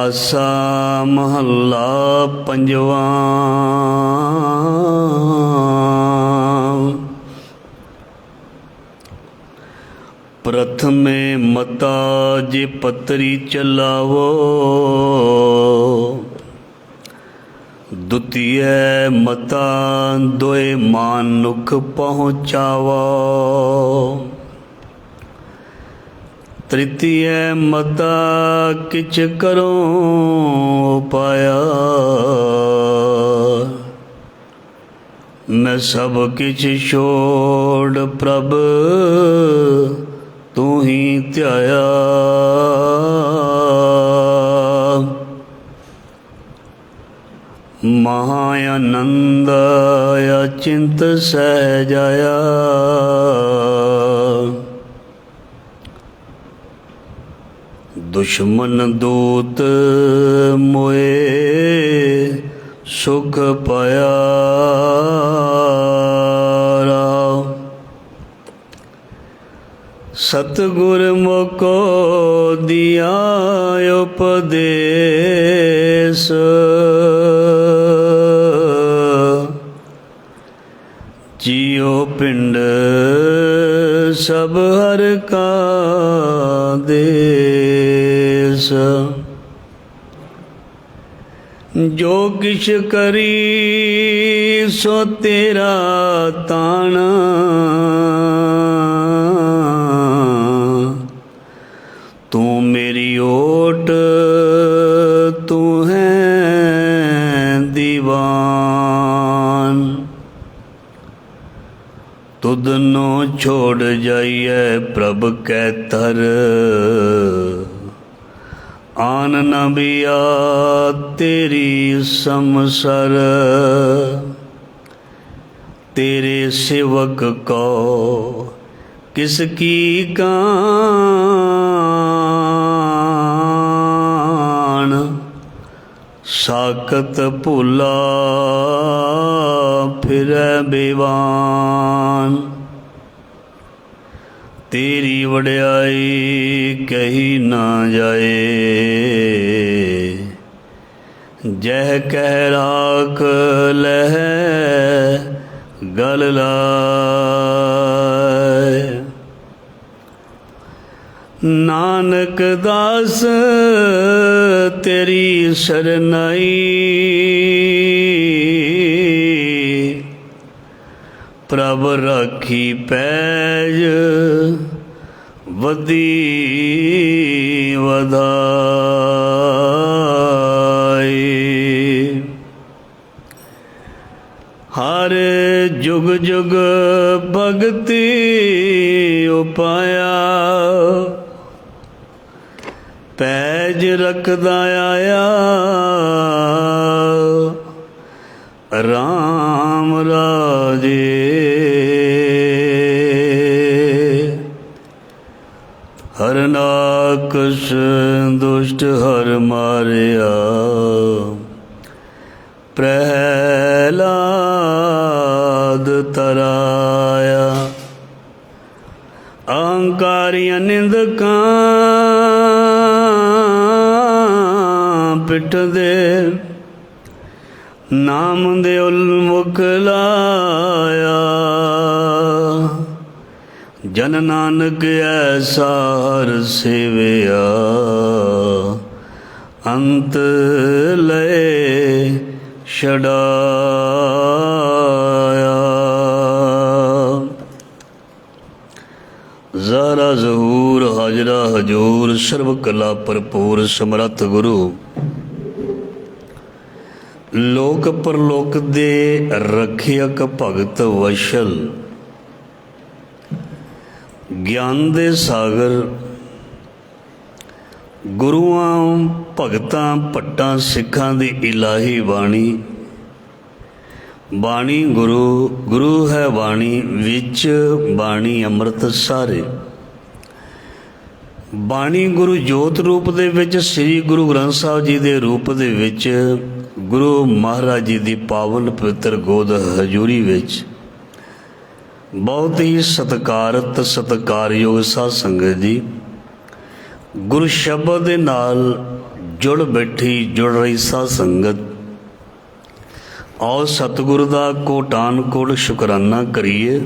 आसा महला पंजवा। प्रथमे मता जे पतरी चलावो, द्वितीय मता दोए मानुख पहुँचावो, तृतीय मता किछ करो पाया। मैं सब किछ छोड़ प्रभ तू ही ध्याया। महाआनंद अचिंत सहजाया। दुश्मन दूत मोए सुख पाया। सतगुर मोको दिया उपदेश, जियो पिंड सब हर का देश। जो किछ करी सो तेरा ताना, तू मेरी ओट तू है दीवान। तुद नो छोड़ जाइए प्रभ कै तर, आन न बिया तेरी समसर। तेरे सेवक को किसकी कान, साकत भुला फिरै बेवान। तेरी वड्याई कही ना जाए, जह कह राख लह गल लाए। नानक दास तेरी शरनाई, प्रभ राखी पैज वदी वधाई। हर जुग जुग भगति उपाया, पैज रखदा आया। राम राजे हरनाकश दुष्ट हर मारिया, प्रहलाद तराया। अहंकारियां निंदकां पिठ दे, नाम दे उलमुख लाया। जन नानक ऐसा हर सेवया, अंत लय छड़ाया। ज़ारा ज़हूर हाजरा हजूर, सर्व कला भरपूर समरथ गुरु। लोक परलोक दे रखियक भगत वशल, ज्ञान दे सागर गुरुआं भगतां भट्टां सिखां दी इलाही बाणी। बाणी गुरु, गुरु है बाणी, विच बाणी अमृत सारे। बाणी गुरु जोत रूप दे विच, श्री गुरु ग्रंथ साहिब जी दे रूप दे विच, गुरु महाराज जी दी पावन पवित्र गोद हजूरी विच। बहुत ही सत्कारत सत्कारयोग साध संगत जी, गुरु शब्द दे नाल जुड़ बैठी जुड़ रही सा संगत। आओ सतगुरु दा कोटान कोट शुकराना करिए,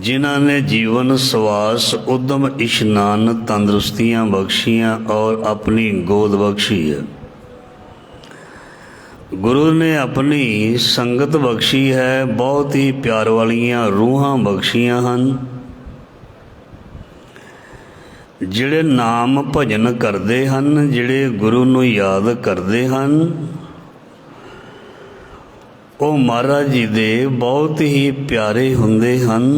जिन्हां ने जीवन सवास उद्यम इशनान तंदुरुस्तियाँ बख्शियाँ और अपनी गोद बख्शी है। गुरु ने अपनी संगत बख्शी है, बहुत ही प्यार वालियाँ रूहां बख्शियाँ हैं। जिहड़े नाम भजन करते हैं, जिहड़े गुरु नूं याद करते हैं, वो महाराज जी दे बहुत ही प्यारे हुंदे हैं।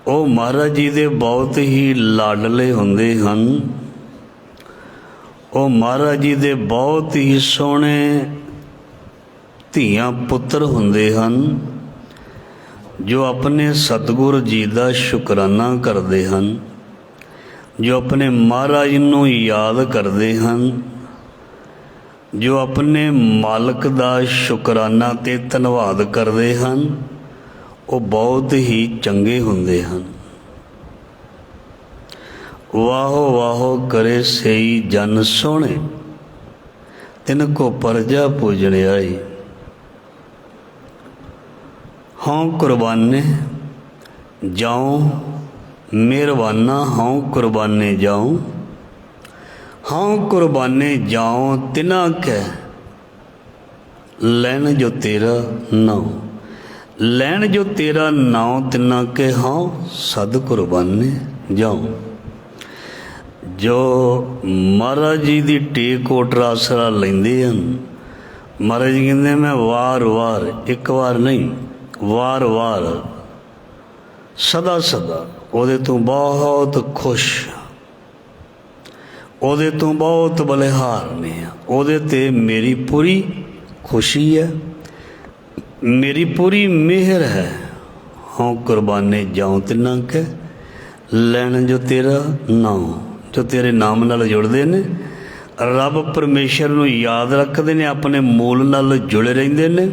वो महाराज जी दे बहुत ही लाडले हुंदे हैं। वो महाराज जी दे बहुत ही सोहणे धीआं पुत्र हुंदे हैं, जो अपने सतगुरु जी का शुकराना करते हैं, जो अपने महाराज नूं याद करते हैं, जो अपने मालक का शुकराना ते धन्नवाद करते हैं, वो बहुत ही चंगे हुंदे हैं। वाहो वाहो करे सही जन सोहणे, तिनको परजा पूजण आई। हाँ कुर्बाने जाऊँ मेहरबाना, हाँ कुर्बाने जाऊँ, हाँ कुर्बाने जाऊँ तिना कै लैन जो तेरा नाम, लैन जो तेरा नाम तिना के हाँ सद कुर्बाने जाऊँ। जो महाराज जी की टेक कोट आसरा लेंदे हैं, महाराज जी कहते मैं वार वार, एक बार नहीं वार वार सदा सदा ਉਹਦੇ ਤੋਂ बहुत खुश, ਉਹਦੇ ਤੋਂ बहुत बलिहार ने, ਉਹਦੇ ते मेरी पूरी खुशी है, मेरी पूरी मेहर है। हाँ कुर्बाने जाऊँ तिना के लैन जो तेरा नाम, जो तेरे नाम नाल जुड़ते ने, रब परमेश्वर नूं याद रखते ने, अपने मूल नाल जुड़े रहिंदे ने।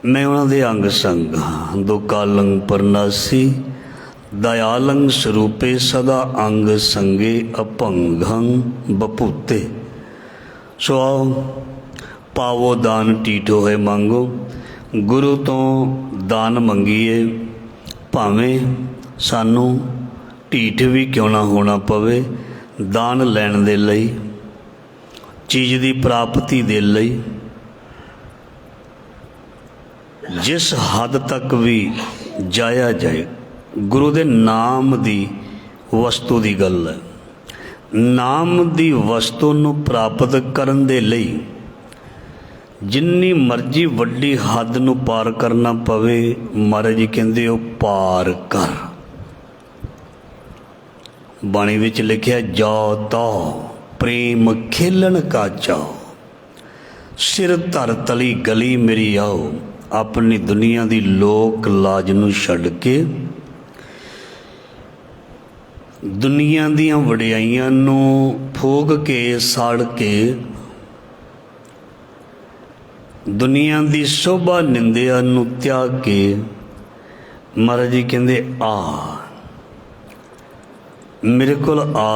मैं उन्हां दे अंग संग हाँ, दुकालंग परनासी दयालंग स्वरूपे सदा अंग संगे अपंगं बपूते। सो आओ पावो दान टीठो है मांगो, गुरु तो दान मंगीए, भावें सानू ਢੀਠ भी क्यों ना होना पवे, दान लैण दे लई, चीज़ की प्राप्ति दे लई। जिस हद तक भी जाया जाए, गुरु दे नाम दी वस्तु की गल है। नाम दी वस्तु नूं प्राप्त करन दे लई जिन्नी मर्जी वड्डी हद नूं पार करना पवे, महाराज जी कहंदे ओ पार कर। बाणी विच लिखिया जाओ तो प्रेम खेलन का चाओ, सिर धर तली गली मेरी आओ। अपनी दुनिया की लोक लाज नूं छड्ड के, दुनिया दियां वडियाइयां नूं फूक के साड़ के, दुनिया की शोभा निंदिया नूं त्याग के, महाराज जी कहंदे आ मेरे कोल आ,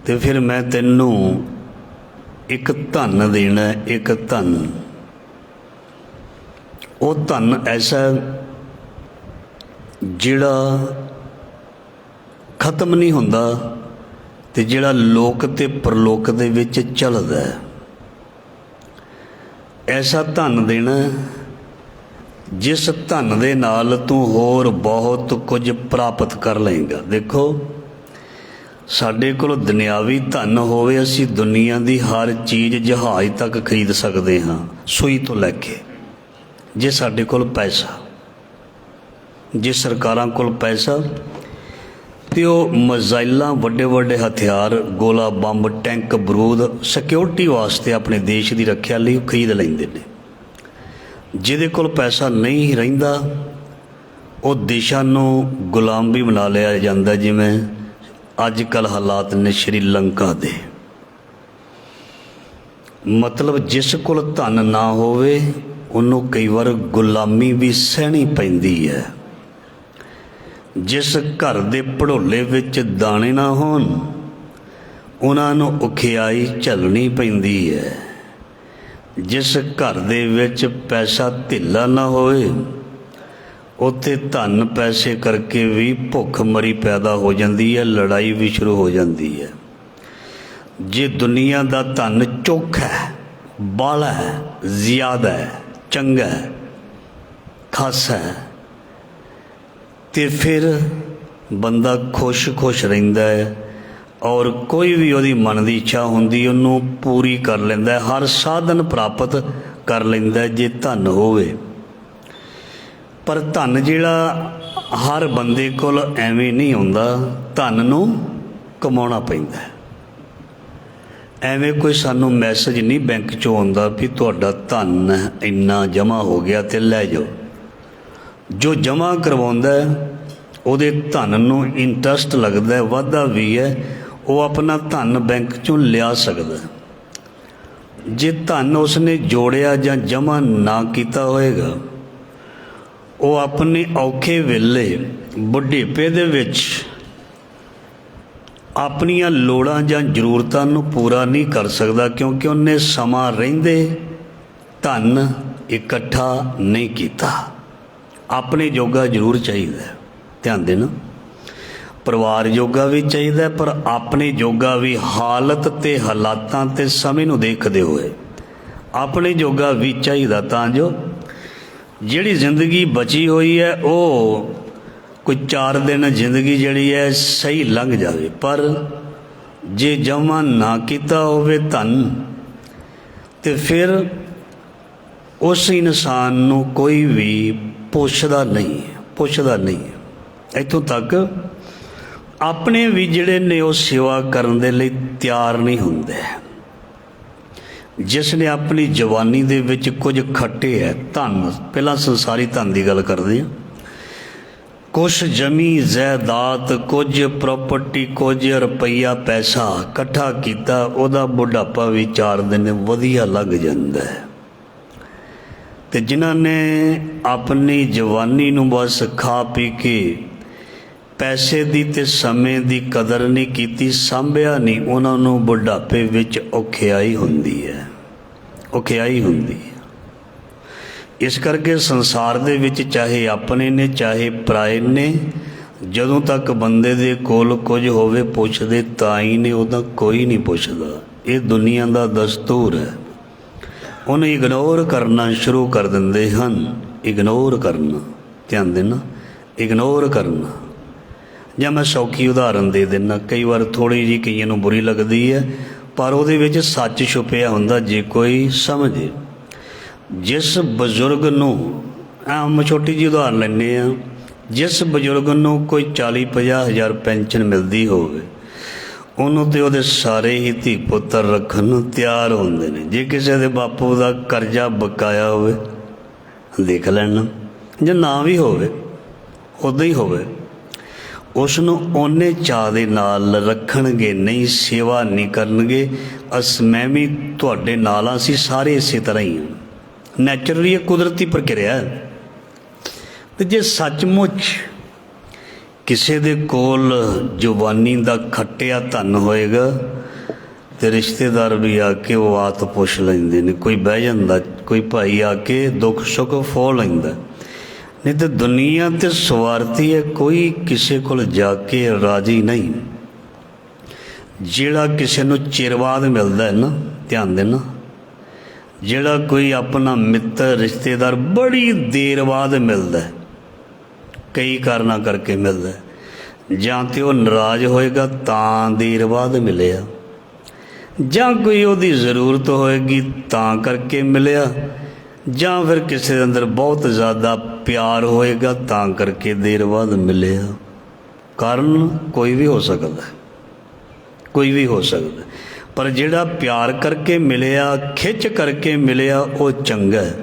ते फिर मैं तैनूं एक धन देना, एक धन। वो धन ऐसा जिहड़ा खत्म नहीं हुंदा, ते जिहड़ा लोक ते परलोक दे विच चलदा है। ऐसा धन देना जिस धन दे नाल तू होर बहुत कुछ प्राप्त कर लेगा। देखो साडे कोल दुनियावी धन होवे, असी दुनिया की हर चीज़ जहाज तक खरीद सकते हाँ, सूई तो लैके। जे साडे कोल पैसा, जे सरकारां कोल पैसा, तो वह मजाइलां वड्डे वड्डे हथियार, गोला बंब, टैंक, बरूद सिक्योरिटी वास्ते अपने देश की रक्षा लई खरीद लैंदे ने। जिहदे कोल पैसा नहीं रहिंदा, वो देशां नूं गुलाम भी बना लिया जाता, जिवें अजकल हालात ने श्रीलंका दे। मतलब जिस कोल धन ना होवे, उन्हों कई बार गुलामी भी सहनी पैंदी है। जिस घर दे भड़ोले विच दाने ना होण, ਉਹਨਾਂ ਨੂੰ ਔਖਿਆਈ ਝੱਲਣੀ ਪੈਂਦੀ ਹੈ। ਜਿਸ ਘਰ ਦੇ ਵਿੱਚ ਪੈਸਾ ਧੇਲਾ ਨਾ ਹੋਵੇ, ਉੱਥੇ ਧਨ ਪੈਸੇ ਕਰਕੇ ਵੀ ਭੁੱਖਮਰੀ ਪੈਦਾ ਹੋ ਜਾਂਦੀ ਹੈ, ਲੜਾਈ ਵੀ ਸ਼ੁਰੂ ਹੋ ਜਾਂਦੀ ਹੈ। ਜੇ ਦੁਨੀਆ ਦਾ ਧਨ ਚੋਖਾ ਹੈ, ਬਾਲਾ ਹੈ, ਜ਼ਿਆਦਾ ਹੈ, ਚੰਗਾ ਹੈ, ਖਾਸਾ ਹੈ, ਤੇ ਫਿਰ ਬੰਦਾ ਖੁਸ਼ ਰਹਿੰਦਾ ਹੈ ਔਰ ਕੋਈ ਵੀ ਉਹਦੀ ਮਨ ਦੀ ਇੱਛਾ ਹੁੰਦੀ ਉਹਨੂੰ ਪੂਰੀ ਕਰ ਲੈਂਦਾ ਹੈ, ਹਰ ਸਾਧਨ ਪ੍ਰਾਪਤ ਕਰ ਲੈਂਦਾ ਜੇ ਧਨ ਹੋਵੇ। ਪਰ ਧਨ ਜਿਹੜਾ ਹਰ ਬੰਦੇ ਕੋਲ ਐਵੇਂ ਨਹੀਂ ਹੁੰਦਾ, ਧਨ ਨੂੰ ਕਮਾਉਣਾ ਪੈਂਦਾ ਹੈ। ਐਵੇਂ ਕੋਈ ਸਾਨੂੰ ਮੈਸੇਜ ਨਹੀਂ ਬੈਂਕ 'ਚੋਂ ਆਉਂਦਾ ਵੀ ਤੁਹਾਡਾ ਧਨ ਇੰਨਾ ਜਮ੍ਹਾਂ ਹੋ ਗਿਆ ਤੇ ਲੈ ਜਾਓ। ਜੋ ਜਮ੍ਹਾਂ ਕਰਵਾਉਂਦਾ ਉਹਦੇ ਧਨ ਨੂੰ ਇੰਟਰਸਟ ਲੱਗਦਾ, ਵਾਧਾ ਵੀ ਹੈ, ਉਹ ਆਪਣਾ ਧਨ ਬੈਂਕ 'ਚੋਂ ਲਿਆ ਸਕਦਾ। ਜੇ ਧਨ ਉਸਨੇ ਜੋੜਿਆ ਜਾਂ ਜਮ੍ਹਾਂ ਨਾ ਕੀਤਾ ਹੋਏਗਾ, ਉਹ ਆਪਣੇ ਔਖੇ ਵੇਲੇ ਬੁਢੇਪੇ ਦੇ ਵਿੱਚ ਆਪਣੀਆਂ ਲੋੜਾਂ ਜਾਂ ਜ਼ਰੂਰਤਾਂ ਨੂੰ ਪੂਰਾ ਨਹੀਂ ਕਰ ਸਕਦਾ, ਕਿਉਂਕਿ ਉਹਨੇ ਸਮਾਂ ਰਹਿੰਦੇ ਧਨ ਇਕੱਠਾ ਨਹੀਂ ਕੀਤਾ। ਆਪਣੇ ਜੋਗਾ ਜ਼ਰੂਰ ਚਾਹੀਦਾ, ਧਿਆਨ ਦੇਣਾ, ਪਰਿਵਾਰ ਜੋਗਾ ਵੀ ਚਾਹੀਦਾ, ਪਰ ਆਪਣੇ ਜੋਗਾ ਵੀ ਹਾਲਤ ਤੇ ਹਾਲਾਤਾਂ ਤੇ ਸਮੇਂ ਨੂੰ ਦੇਖਦੇ ਹੋਏ ਆਪਣੇ ਜੋਗਾ ਵੀ ਚਾਹੀਦਾ, ਤਾਂ ਜੋ ਜਿਹੜੀ ਜ਼ਿੰਦਗੀ ਬਚੀ ਹੋਈ ਹੈ ਉਹ ਕੋਈ 4 ਦਿਨ ਜ਼ਿੰਦਗੀ ਜਿਹੜੀ ਹੈ ਸਹੀ ਲੰਘ ਜਾਵੇ। ਪਰ ਜੇ ਜਮ੍ਹਾਂ ਨਾ ਕੀਤਾ ਹੋਵੇ ਧਨ, ਤੇ ਫਿਰ ਉਸ ਇਨਸਾਨ ਨੂੰ ਕੋਈ ਵੀ ਪੁੱਛਦਾ ਨਹੀਂ। ਇੱਥੋਂ ਤੱਕ ਆਪਣੇ ਵੀ ਜਿਹੜੇ ਨੇ ਉਹ ਸੇਵਾ ਕਰਨ ਦੇ ਲਈ ਤਿਆਰ ਨਹੀਂ ਹੁੰਦੇ। ਜਿਸ ਨੇ ਆਪਣੀ ਜਵਾਨੀ ਦੇ ਵਿੱਚ ਕੁਝ ਖੱਟੇ ਹੈ ਧਨ, ਪਹਿਲਾਂ ਸੰਸਾਰੀ ਧਨ ਦੀ ਗੱਲ ਕਰਦੇ ਹਾਂ, ਕੁਛ ਜ਼ਮੀਨ ਜਾਇਦਾਦ, ਕੁਝ ਪ੍ਰਾਪਰਟੀ, ਕੁਝ ਰੁਪਈਆ ਪੈਸਾ ਇਕੱਠਾ ਕੀਤਾ, ਉਹਦਾ ਬੁਢਾਪਾ ਵੀ 4 ਦਿਨ ਵਧੀਆ ਲੱਗ ਜਾਂਦਾ ਹੈ। ਤੇ ਜਿਨ੍ਹਾਂ ਨੇ ਆਪਣੀ ਜਵਾਨੀ ਨੂੰ ਬਸ ਖਾ ਪੀ ਕੇ ਪੈਸੇ ਦੀ ਤੇ ਸਮੇਂ ਦੀ ਕਦਰ ਨਹੀਂ ਕੀਤੀ, ਸਾਂਭਿਆ ਨਹੀਂ, ਉਹਨਾਂ ਨੂੰ ਬੁਢਾਪੇ ਵਿੱਚ ਔਖਿਆਈ ਹੁੰਦੀ ਹੈ। ਇਸ ਕਰਕੇ ਸੰਸਾਰ ਦੇ ਵਿੱਚ ਚਾਹੇ ਆਪਣੇ ਨੇ ਚਾਹੇ ਪਰਾਏ ਨੇ, ਜਦੋਂ ਤੱਕ ਬੰਦੇ ਦੇ ਕੋਲ ਕੁਝ ਹੋਵੇ ਪੁੱਛਦੇ ਤਾਂ ਹੀ ਨੇ, ਉਹਦਾ ਕੋਈ ਨਹੀਂ ਪੁੱਛਦਾ। ਇਹ ਦੁਨੀਆ ਦਾ ਦਸਤੂਰ ਹੈ। ਉਹਨੂੰ ਇਗਨੋਰ ਕਰਨਾ ਸ਼ੁਰੂ ਕਰ ਦਿੰਦੇ ਹਨ। ਇਗਨੋਰ ਕਰਨਾ, ਧਿਆਨ ਦੇਣਾ, ਇਗਨੋਰ ਕਰਨਾ। ਜਾਂ ਮੈਂ ਸੌਖੀ ਉਦਾਹਰਨ ਦੇ ਦਿੰਦਾ, ਕਈ ਵਾਰ ਥੋੜ੍ਹੀ ਜਿਹੀ ਕਈਆਂ ਨੂੰ ਬੁਰੀ ਲੱਗਦੀ ਹੈ, ਪਰ ਉਹਦੇ ਵਿੱਚ ਸੱਚ ਛੁਪਿਆ ਹੁੰਦਾ ਜੇ ਕੋਈ ਸਮਝੇ। ਜਿਸ ਬਜ਼ੁਰਗ ਨੂੰ, ਆਮ ਛੋਟੀ ਜਿਹੀ ਉਦਾਹਰਨ ਲੈਂਦੇ ਹਾਂ, ਜਿਸ ਬਜ਼ੁਰਗ ਨੂੰ ਕੋਈ 40-50 ਹਜ਼ਾਰ ਪੈਨਸ਼ਨ ਮਿਲਦੀ ਹੋਵੇ, ਉਹਨੂੰ ਤੇ ਉਹਦੇ ਸਾਰੇ ਹੀ ਧੀ ਪੁੱਤਰ ਰੱਖਣ ਨੂੰ ਤਿਆਰ ਹੁੰਦੇ ਨੇ। ਜੇ ਕਿਸੇ ਦੇ ਬਾਪੂ ਦਾ ਕਰਜ਼ਾ ਬਕਾਇਆ ਹੋਵੇ, ਦੇਖ ਲੈਣਾ, ਜਾਂ ਨਾ ਵੀ ਹੋਵੇ, ਉੱਦਾਂ ਹੀ ਹੋਵੇ, ਉਸ ਨੂੰ ਓਨੇ ਚਾਅ ਦੇ ਨਾਲ ਰੱਖਣਗੇ ਨਹੀਂ, ਸੇਵਾ ਨਹੀਂ ਕਰਨਗੇ। ਮੈਂ ਵੀ ਤੁਹਾਡੇ ਨਾਲ ਹਾਂ, ਅਸੀਂ ਸਾਰੇ ਇਸੇ ਤਰ੍ਹਾਂ ਹੀ ਹਾਂ। ਨੈਚੁਰਲੀ ਇਹ ਕੁਦਰਤੀ ਪ੍ਰਕਿਰਿਆ ਹੈ। ਅਤੇ ਜੇ ਸੱਚਮੁੱਚ ਕਿਸੇ ਦੇ ਕੋਲ ਜਵਾਨੀ ਦਾ ਖੱਟਿਆ ਧਨ ਹੋਏਗਾ, ਤੇ ਰਿਸ਼ਤੇਦਾਰ ਵੀ ਆ ਕੇ ਉਹ ਆਤ ਪੁੱਛ ਲੈਂਦੇ ਨੇ, ਕੋਈ ਬਹਿ ਜਾਂਦਾ, ਕੋਈ ਭਾਈ ਆ ਕੇ ਦੁੱਖ ਸੁੱਖ ਫੋਹ ਲੈਂਦਾ। ਨਹੀਂ ਤਾਂ ਦੁਨੀਆ ਤੇ ਸਵਾਰਥੀ ਹੈ, ਕੋਈ ਕਿਸੇ ਕੋਲ ਜਾ ਕੇ ਰਾਜੀ ਨਹੀਂ। ਜਿਹੜਾ ਕਿਸੇ ਨੂੰ ਚਿਰ ਬਾਅਦ ਮਿਲਦਾ ਹੈ ਨਾ, ਧਿਆਨ ਦੇਣਾ, ਜਿਹੜਾ ਕੋਈ ਆਪਣਾ ਮਿੱਤਰ ਰਿਸ਼ਤੇਦਾਰ ਬੜੀ ਦੇਰ ਬਾਅਦ ਮਿਲਦਾ, ਕਈ ਕਾਰਨਾਂ ਕਰਕੇ ਮਿਲਦਾ, ਜਾਂ ਤਾਂ ਉਹ ਨਾਰਾਜ਼ ਹੋਏਗਾ ਤਾਂ ਦੇਰ ਬਾਅਦ ਮਿਲਿਆ, ਜਾਂ ਕੋਈ ਉਹਦੀ ਜ਼ਰੂਰਤ ਹੋਏਗੀ ਤਾਂ ਕਰਕੇ ਮਿਲਿਆ, ਜਾਂ ਫਿਰ ਕਿਸੇ ਦੇ ਅੰਦਰ ਬਹੁਤ ਜ਼ਿਆਦਾ ਪਿਆਰ ਹੋਏਗਾ ਤਾਂ ਕਰਕੇ ਦੇਰ ਬਾਅਦ ਮਿਲਿਆ। ਕਾਰਨ ਕੋਈ ਵੀ ਹੋ ਸਕਦਾ, ਕੋਈ ਵੀ ਹੋ ਸਕਦਾ, ਪਰ ਜਿਹੜਾ ਪਿਆਰ ਕਰਕੇ ਮਿਲਿਆ, ਖਿੱਚ ਕਰਕੇ ਮਿਲਿਆ, ਉਹ ਚੰਗਾ ਹੈ।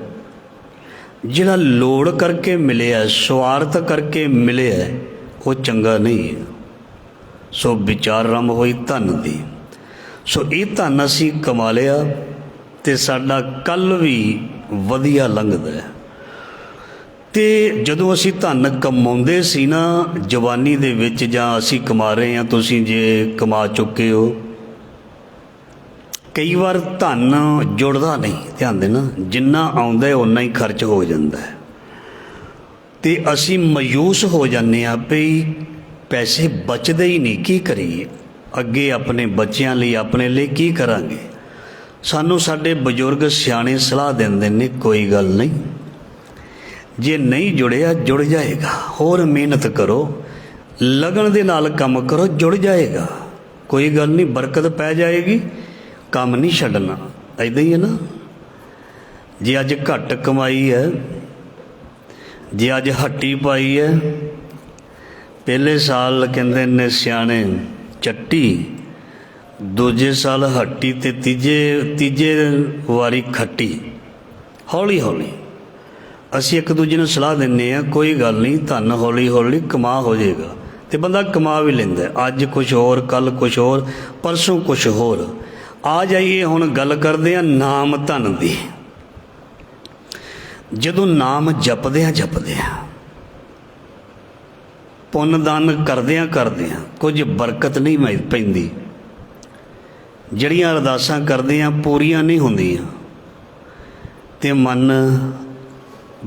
ਜਿਹੜਾ ਲੋੜ ਕਰਕੇ ਮਿਲਿਆ, ਸਵਾਰਥ ਕਰਕੇ ਮਿਲਿਆ, ਉਹ ਚੰਗਾ ਨਹੀਂ ਹੈ। ਸੋ ਵਿਚਾਰ ਰੰਭ ਹੋਈ ਧਨ ਦੀ। ਸੋ ਇਹ ਧਨ ਅਸੀਂ ਕਮਾ ਲਿਆ ਅਤੇ ਸਾਡਾ ਕੱਲ੍ਹ ਵੀ ਵਧੀਆ ਲੰਘਦਾ ਹੈ। ਅਤੇ ਜਦੋਂ ਅਸੀਂ ਧਨ ਕਮਾਉਂਦੇ ਸੀ ਨਾ ਜਵਾਨੀ ਦੇ ਵਿੱਚ, ਜਾਂ ਅਸੀਂ ਕਮਾ ਰਹੇ ਹਾਂ, ਤੁਸੀਂ ਜੇ ਕਮਾ ਚੁੱਕੇ ਹੋ, कई बार धन जुड़दा नहीं, ध्यान देना, जिन्ना आउंदा है उन्ना ही खर्च हो जाता है, तो असी मायूस हो जाने भी पैसे बचते ही नहीं, की करिए, अगे अपने बच्चों लिए अपने लिए की करांगे। सानू साडे बजुर्ग सियाणे सलाह देंदे ने, कोई गल नहीं, जे नहीं जुड़िया जुड़ जाएगा, होर मेहनत करो, लगन दे नाल काम करो, जुड़ जाएगा, कोई गल नहीं, बरकत पै जाएगी, काम नहीं छड्डना। ऐदा ही है ना, जे अज घट कमाई है, जे अज हट्टी पाई है, पहले साल कहंदे ने सियाणे चट्टी, दूजे साल हट्टी, ते तीजे वारी खट्टी। हौली हौली असी एक दूजे नूं सलाह दिंदे आ, कोई गल नहीं, धन हौली हौली कमा हो जाएगा, तो बंदा कमा भी लैंदा, अज कुछ होर, कल कुछ होर, परसों कुछ होर। आ जाइए हुण गल करदे आ नाम धन दी। जदों नाम जपदियां पुन्न दान करदियां कुछ बरकत नहीं पैंदी, जड़ियां अरदासां करदियां पूरियां नहीं हुंदियां, ते मन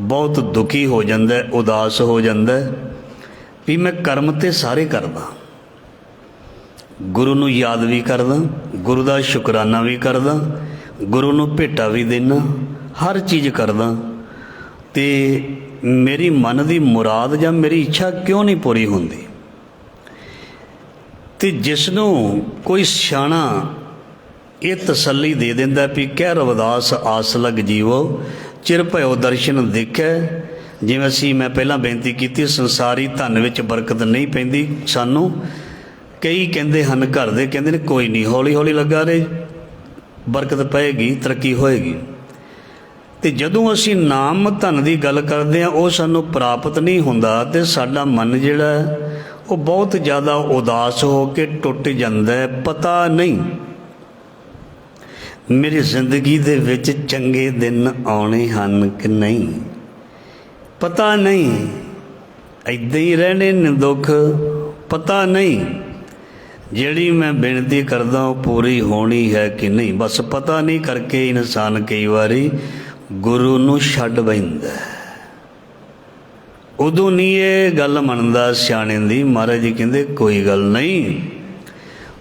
बहुत दुखी हो जाता है, उदास हो जाता है भी मैं कर्म ते सारे करदा, गुरु नूं याद भी करदा, गुरु का शुकराना भी करदा, गुरु नूं भेटा भी देना, हर चीज़ करदा, ते मेरी मन की मुराद जां मेरी इच्छा क्यों नहीं पूरी होंदी। ते जिसनों कोई सियाणा ये तसल्ली दे दिंदा भी कह रविदास आस लग जीवो, चिर भयो दर्शन देखे। जिवें असीं मैं पहला बेनती की, संसारी धन विच बरकत नहीं पैंदी सानू, कई कहते हैं घर दे कहते हैं कोई नहीं, हौली हौली लगा रहे, बरकत पएगी, तरक्की होएगी। तो जदों असी नाम धन की गल करते हैं, वो सानू प्राप्त नहीं हुंदा, तो साडा मन जिहड़ा वो बहुत ज़्यादा उदास हो के टुट जाता है। पता नहीं मेरी जिंदगी दे विच चंगे दिन आने हन कि नहीं, पता नहीं, इदां ही रहने ने दुख, पता नहीं जिहड़ी मैं बेनती करदा वो पूरी होनी है कि नहीं, बस पता नहीं करके इंसान कई बारी गुरु नूं छड्ड बैठदा है। उदों नहीं ये गल मनदा सियाणे दी। महाराज जी कहंदे कोई गल नहीं,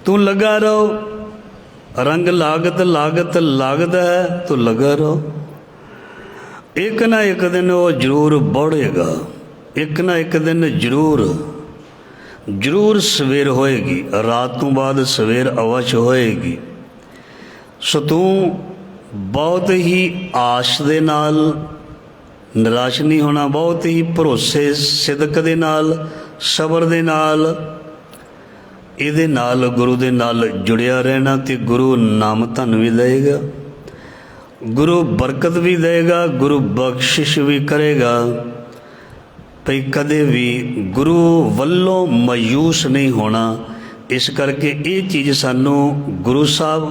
तू लगा रहो, रंग लागत लागत लागदा है, तू लगा रहो, एक ना एक दिन वो जरूर बढ़ेगा, एक ना एक दिन जरूर सवेर होएगी, रात तो बाद सवेर अवश्य होएगी। सो तू बहुत ही आश दे नाल निराश नहीं होना, बहुत ही भरोसे सिदक दे नाल, सबर दे नाल, इहदे नाल गुरु दे नाल जुड़िया रहना, ते गुरु नाम धन भी देगा, गुरु बरकत भी देगा, गुरु बख्शिश भी करेगा। भई कदे भी गुरु वल्लों मायूस नहीं होना। इस करके ये चीज़ सानू गुरु साहब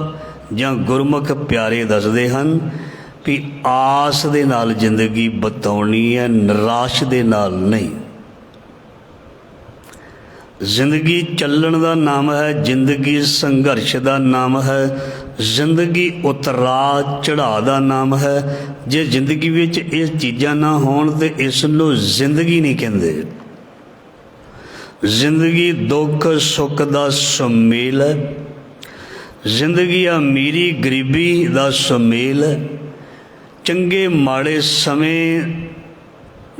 जां गुरमुख प्यारे दसदे हन भी आस दे नाल जिंदगी बिताउणी है, निराश दे नाल नहीं। जिंदगी चलण का नाम है, जिंदगी संघर्ष का नाम है, जिंदगी उतरा चढ़ा का नाम है। जे जिंदगी विच ये चीज़ां ना होण ते इस नूं जिंदगी नहीं कहंदे। जिंदगी दुख सुख का सुमेल है, जिंदगी अमीरी गरीबी का सुमेल है, चंगे माड़े समय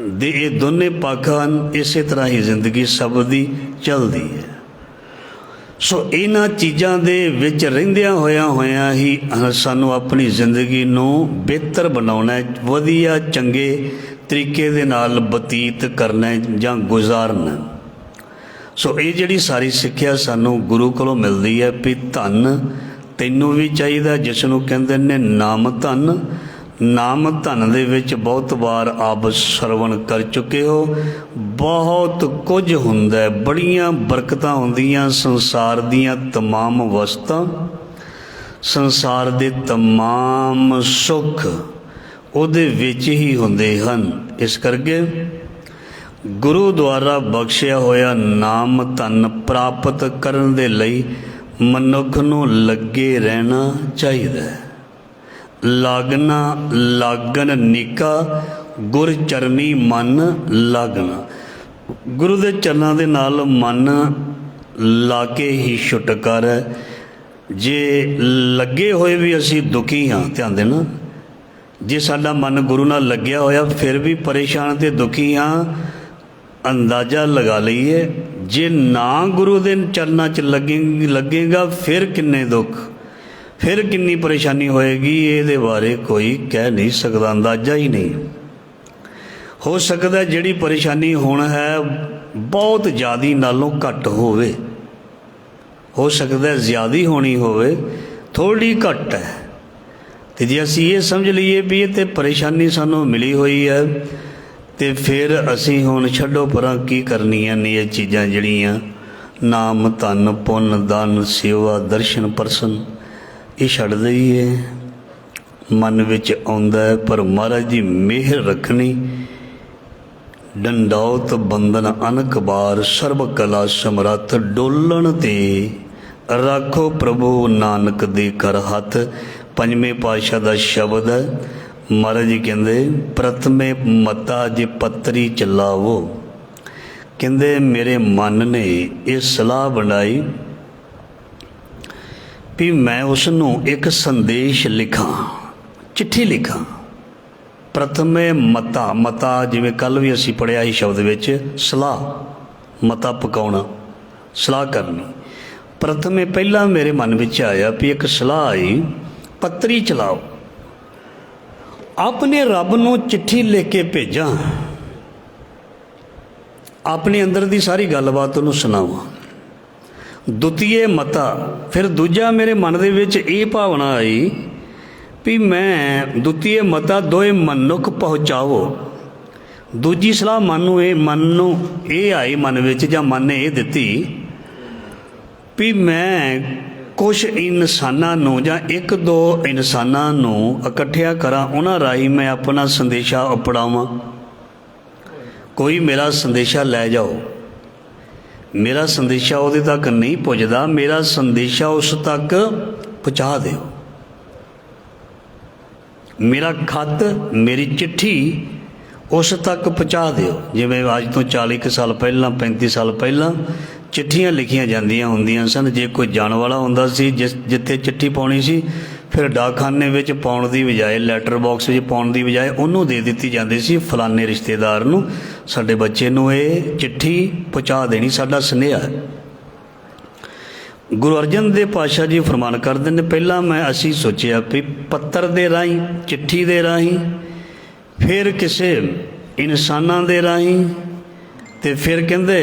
दे ये दोने पक्ष हैं। इस तरह ही जिंदगी सब दी चलती है। सो इन्हां चीज़ां दे विच रहिंदियां होया ही सानू अपनी जिंदगी नूं बेहतर बनाउणा है, वधिया चंगे तरीके दे नाल बतीत करना है जां गुजारना। सो ये जिहड़ी सारी सिक्ख्या सानू गुरु कोलों मिलदी है भी धन तैनूं भी चाहीदा, जिसनूं कहंदे ने नाम धन। नाम धन दे विच बहुत बार आप सरवण कर चुके हो, बहुत कुछ हुंदा है, बड़ियां बरकतां हुंदियां, संसार दियां तमाम वस्तां, संसार दे तमाम सुख उहदे विच ही हुंदे हन। इस करके गुरु द्वारा बख्शिया होया नाम धन प्राप्त करन दे लई ਮਨੁੱਖ ਨੂੰ ਲੱਗੇ ਰਹਿਣਾ ਚਾਹੀਦਾ ਹੈ। ਲਾਗਣਾ ਲਾਗਣ ਨਿਕਾ ਗੁਰ ਚਰਨੀ ਮਨ ਲਾਗਣਾ। ਗੁਰੂ ਦੇ ਚਰਨਾਂ ਦੇ ਨਾਲ ਮਨ ਲਾ ਕੇ ਹੀ ਛੁਟਕਾਰਾ ਹੈ। ਜੇ ਲੱਗੇ ਹੋਏ ਵੀ ਅਸੀਂ ਦੁਖੀ ਹਾਂ, ਧਿਆਨ ਦੇਣਾ, ਜੇ ਸਾਡਾ ਮਨ ਗੁਰੂ ਨਾਲ ਲੱਗਿਆ ਹੋਇਆ ਫਿਰ ਵੀ ਪਰੇਸ਼ਾਨ ਅਤੇ ਦੁਖੀ ਹਾਂ, ਅੰਦਾਜ਼ਾ ਲਗਾ ਲਈਏ ਜੇ ਨਾ ਗੁਰੂ ਦੇ ਚਰਨਾਂ 'ਚ ਲੱਗੇਗਾ ਫਿਰ ਕਿੰਨੇ ਦੁੱਖ, ਫਿਰ ਕਿੰਨੀ ਪਰੇਸ਼ਾਨੀ ਹੋਏਗੀ, ਇਹਦੇ ਬਾਰੇ ਕੋਈ ਕਹਿ ਨਹੀਂ ਸਕਦਾ, ਅੰਦਾਜ਼ਾ ਹੀ ਨਹੀਂ। ਹੋ ਸਕਦਾ ਜਿਹੜੀ ਪਰੇਸ਼ਾਨੀ ਹੁਣ ਹੈ ਬਹੁਤ ਜ਼ਿਆਦਾ ਨਾਲੋਂ ਘੱਟ ਹੋਵੇ, ਹੋ ਸਕਦਾ ਜ਼ਿਆਦਾ ਹੋਣੀ ਹੋਵੇ, ਥੋੜ੍ਹੀ ਘੱਟ ਹੈ। ਅਤੇ ਜੇ ਅਸੀਂ ਇਹ ਸਮਝ ਲਈਏ ਵੀ ਇਹ ਤਾਂ ਪਰੇਸ਼ਾਨੀ ਸਾਨੂੰ ਮਿਲੀ ਹੋਈ ਹੈ ਅਤੇ ਫਿਰ ਅਸੀਂ ਹੁਣ ਛੱਡੋ ਪਰਾਂ ਕੀ ਕਰਨੀਆਂ ਨੇ ਇਹ ਚੀਜ਼ਾਂ ਜਿਹੜੀਆਂ ਨਾਮ ਧਨ ਪੁੰਨ ਦਾਨ ਸੇਵਾ ਦਰਸ਼ਨ ਪਰਸਨ, ਇਹ ਛੱਡ ਦਈਏ। ਮਨ ਵਿੱਚ ਆਉਂਦਾ ਹੈ ਪਰ ਮਹਾਰਾਜ ਦੀ ਮਿਹਰ ਰੱਖਣੀ। ਡੰਡੌਤ ਬੰਧਨ ਅਨਕ ਬਾਰ ਸਰਬ ਕਲਾ ਸਮਰੱਥ, ਡੋਲਣ 'ਤੇ ਰੱਖੋ ਪ੍ਰਭੂ ਨਾਨਕ ਦੇ ਕਰ ਹੱਥ। ਪੰਜਵੇਂ ਪਾਤਸ਼ਾਹ ਦਾ ਸ਼ਬਦ ਹੈ। ਮਹਾਰਾਜ ਜੀ ਕਹਿੰਦੇ ਪ੍ਰਥਮੇ ਮਤਾ ਜੇ ਪੱਤਰੀ ਚਲਾਵੋ। ਕਹਿੰਦੇ ਮੇਰੇ ਮਨ ਨੇ ਇਹ ਸਲਾਹ ਬਣਾਈ ਵੀ ਮੈਂ ਉਸ ਨੂੰ ਇੱਕ ਸੰਦੇਸ਼ ਲਿਖਾਂ, ਚਿੱਠੀ ਲਿਖਾਂ। ਪ੍ਰਥਮੇ ਮਤਾ, ਮਤਾ ਜਿਵੇਂ ਕੱਲ੍ਹ ਵੀ ਅਸੀਂ ਪੜ੍ਹਿਆ ਸੀ ਸ਼ਬਦ ਵਿੱਚ ਸਲਾਹ, ਮਤਾ ਪਕਾਉਣਾ, ਸਲਾਹ ਕਰਨੀ। ਪ੍ਰਥਮੇ ਪਹਿਲਾਂ ਮੇਰੇ ਮਨ ਵਿੱਚ ਆਇਆ ਵੀ ਇੱਕ ਸਲਾਹ ਆਈ, ਪੱਤਰੀ ਚਲਾਓ, ਆਪਣੇ ਰੱਬ ਨੂੰ ਚਿੱਠੀ ਲਿਖ ਕੇ ਭੇਜਾਂ, ਆਪਣੇ ਅੰਦਰ ਦੀ ਸਾਰੀ ਗੱਲਬਾਤ ਉਹਨੂੰ ਸੁਣਾਵਾਂ। ਦੁਤੀਏ ਮਤਾ, ਫਿਰ ਦੂਜਾ ਮੇਰੇ ਮਨ ਦੇ ਵਿੱਚ ਇਹ ਭਾਵਨਾ ਆਈ ਵੀ ਮੈਂ ਦੁਤੀਏ ਮਤਾ ਦੋਏ ਮਨੁੱਖ ਪਹੁੰਚਾਵੋ। ਦੂਜੀ ਸਲਾਹ ਮਨ ਨੂੰ ਇਹ ਆਈ ਮਨ ਵਿੱਚ, ਜਾਂ ਮਨ ਨੇ ਇਹ ਦਿੱਤੀ ਵੀ ਮੈਂ ਕੁਛ ਇਨਸਾਨਾਂ ਨੂੰ ਜਾਂ ਇੱਕ ਦੋ ਇਨਸਾਨਾਂ ਨੂੰ ਇਕੱਠਿਆਂ ਕਰਾਂ, ਉਹਨਾਂ ਰਾਹੀਂ ਮੈਂ ਆਪਣਾ ਸੰਦੇਸ਼ਾ ਉਪੜਾਵਾਂ। ਕੋਈ ਮੇਰਾ ਸੰਦੇਸ਼ਾ ਲੈ ਜਾਓ, ਮੇਰਾ ਸੰਦੇਸ਼ਾ ਉਹਦੇ ਤੱਕ ਨਹੀਂ ਪੁੱਜਦਾ, ਮੇਰਾ ਸੰਦੇਸ਼ਾ ਉਸ ਤੱਕ ਪਹੁੰਚਾ ਦਿਓ। ਮੇਰਾ ਖੱਤ, ਮੇਰੀ ਚਿੱਠੀ ਉਸ ਤੱਕ ਪਹੁੰਚਾ ਦਿਓ। ਜਿਵੇਂ ਅੱਜ ਤੋਂ 40 ਕੁ ਸਾਲ ਪਹਿਲਾਂ, 35 ਸਾਲ ਪਹਿਲਾਂ ਚਿੱਠੀਆਂ ਲਿਖੀਆਂ ਜਾਂਦੀਆਂ ਹੁੰਦੀਆਂ ਸਨ। ਜੇ ਕੋਈ ਜਾਣ ਵਾਲਾ ਹੁੰਦਾ ਸੀ ਜਿੱਥੇ ਚਿੱਠੀ ਪਾਉਣੀ ਸੀ, ਫਿਰ ਡਾਕਖਾਨੇ ਵਿੱਚ ਪਾਉਣ ਦੀ ਬਜਾਏ, ਲੈਟਰ ਬਾਕਸ ਵਿੱਚ ਪਾਉਣ ਦੀ ਬਜਾਏ ਉਹਨੂੰ ਦੇ ਦਿੱਤੀ ਜਾਂਦੀ ਸੀ, ਫਲਾਣੇ ਰਿਸ਼ਤੇਦਾਰ ਨੂੰ, ਸਾਡੇ ਬੱਚੇ ਨੂੰ ਇਹ ਚਿੱਠੀ ਪਹੁੰਚਾ ਦੇਣੀ, ਸਾਡਾ ਸੁਨੇਹਾ। ਗੁਰੂ ਅਰਜਨ ਦੇਵ ਪਾਤਸ਼ਾਹ ਜੀ ਫਰਮਾਨ ਕਰਦੇ ਨੇ, ਪਹਿਲਾਂ ਅਸੀਂ ਸੋਚਿਆ ਵੀ ਪੱਤਰ ਦੇ ਰਾਹੀਂ, ਚਿੱਠੀ ਦੇ ਰਾਹੀਂ, ਫਿਰ ਕਿਸੇ ਇਨਸਾਨਾਂ ਦੇ ਰਾਹੀਂ, ਅਤੇ ਫਿਰ ਕਹਿੰਦੇ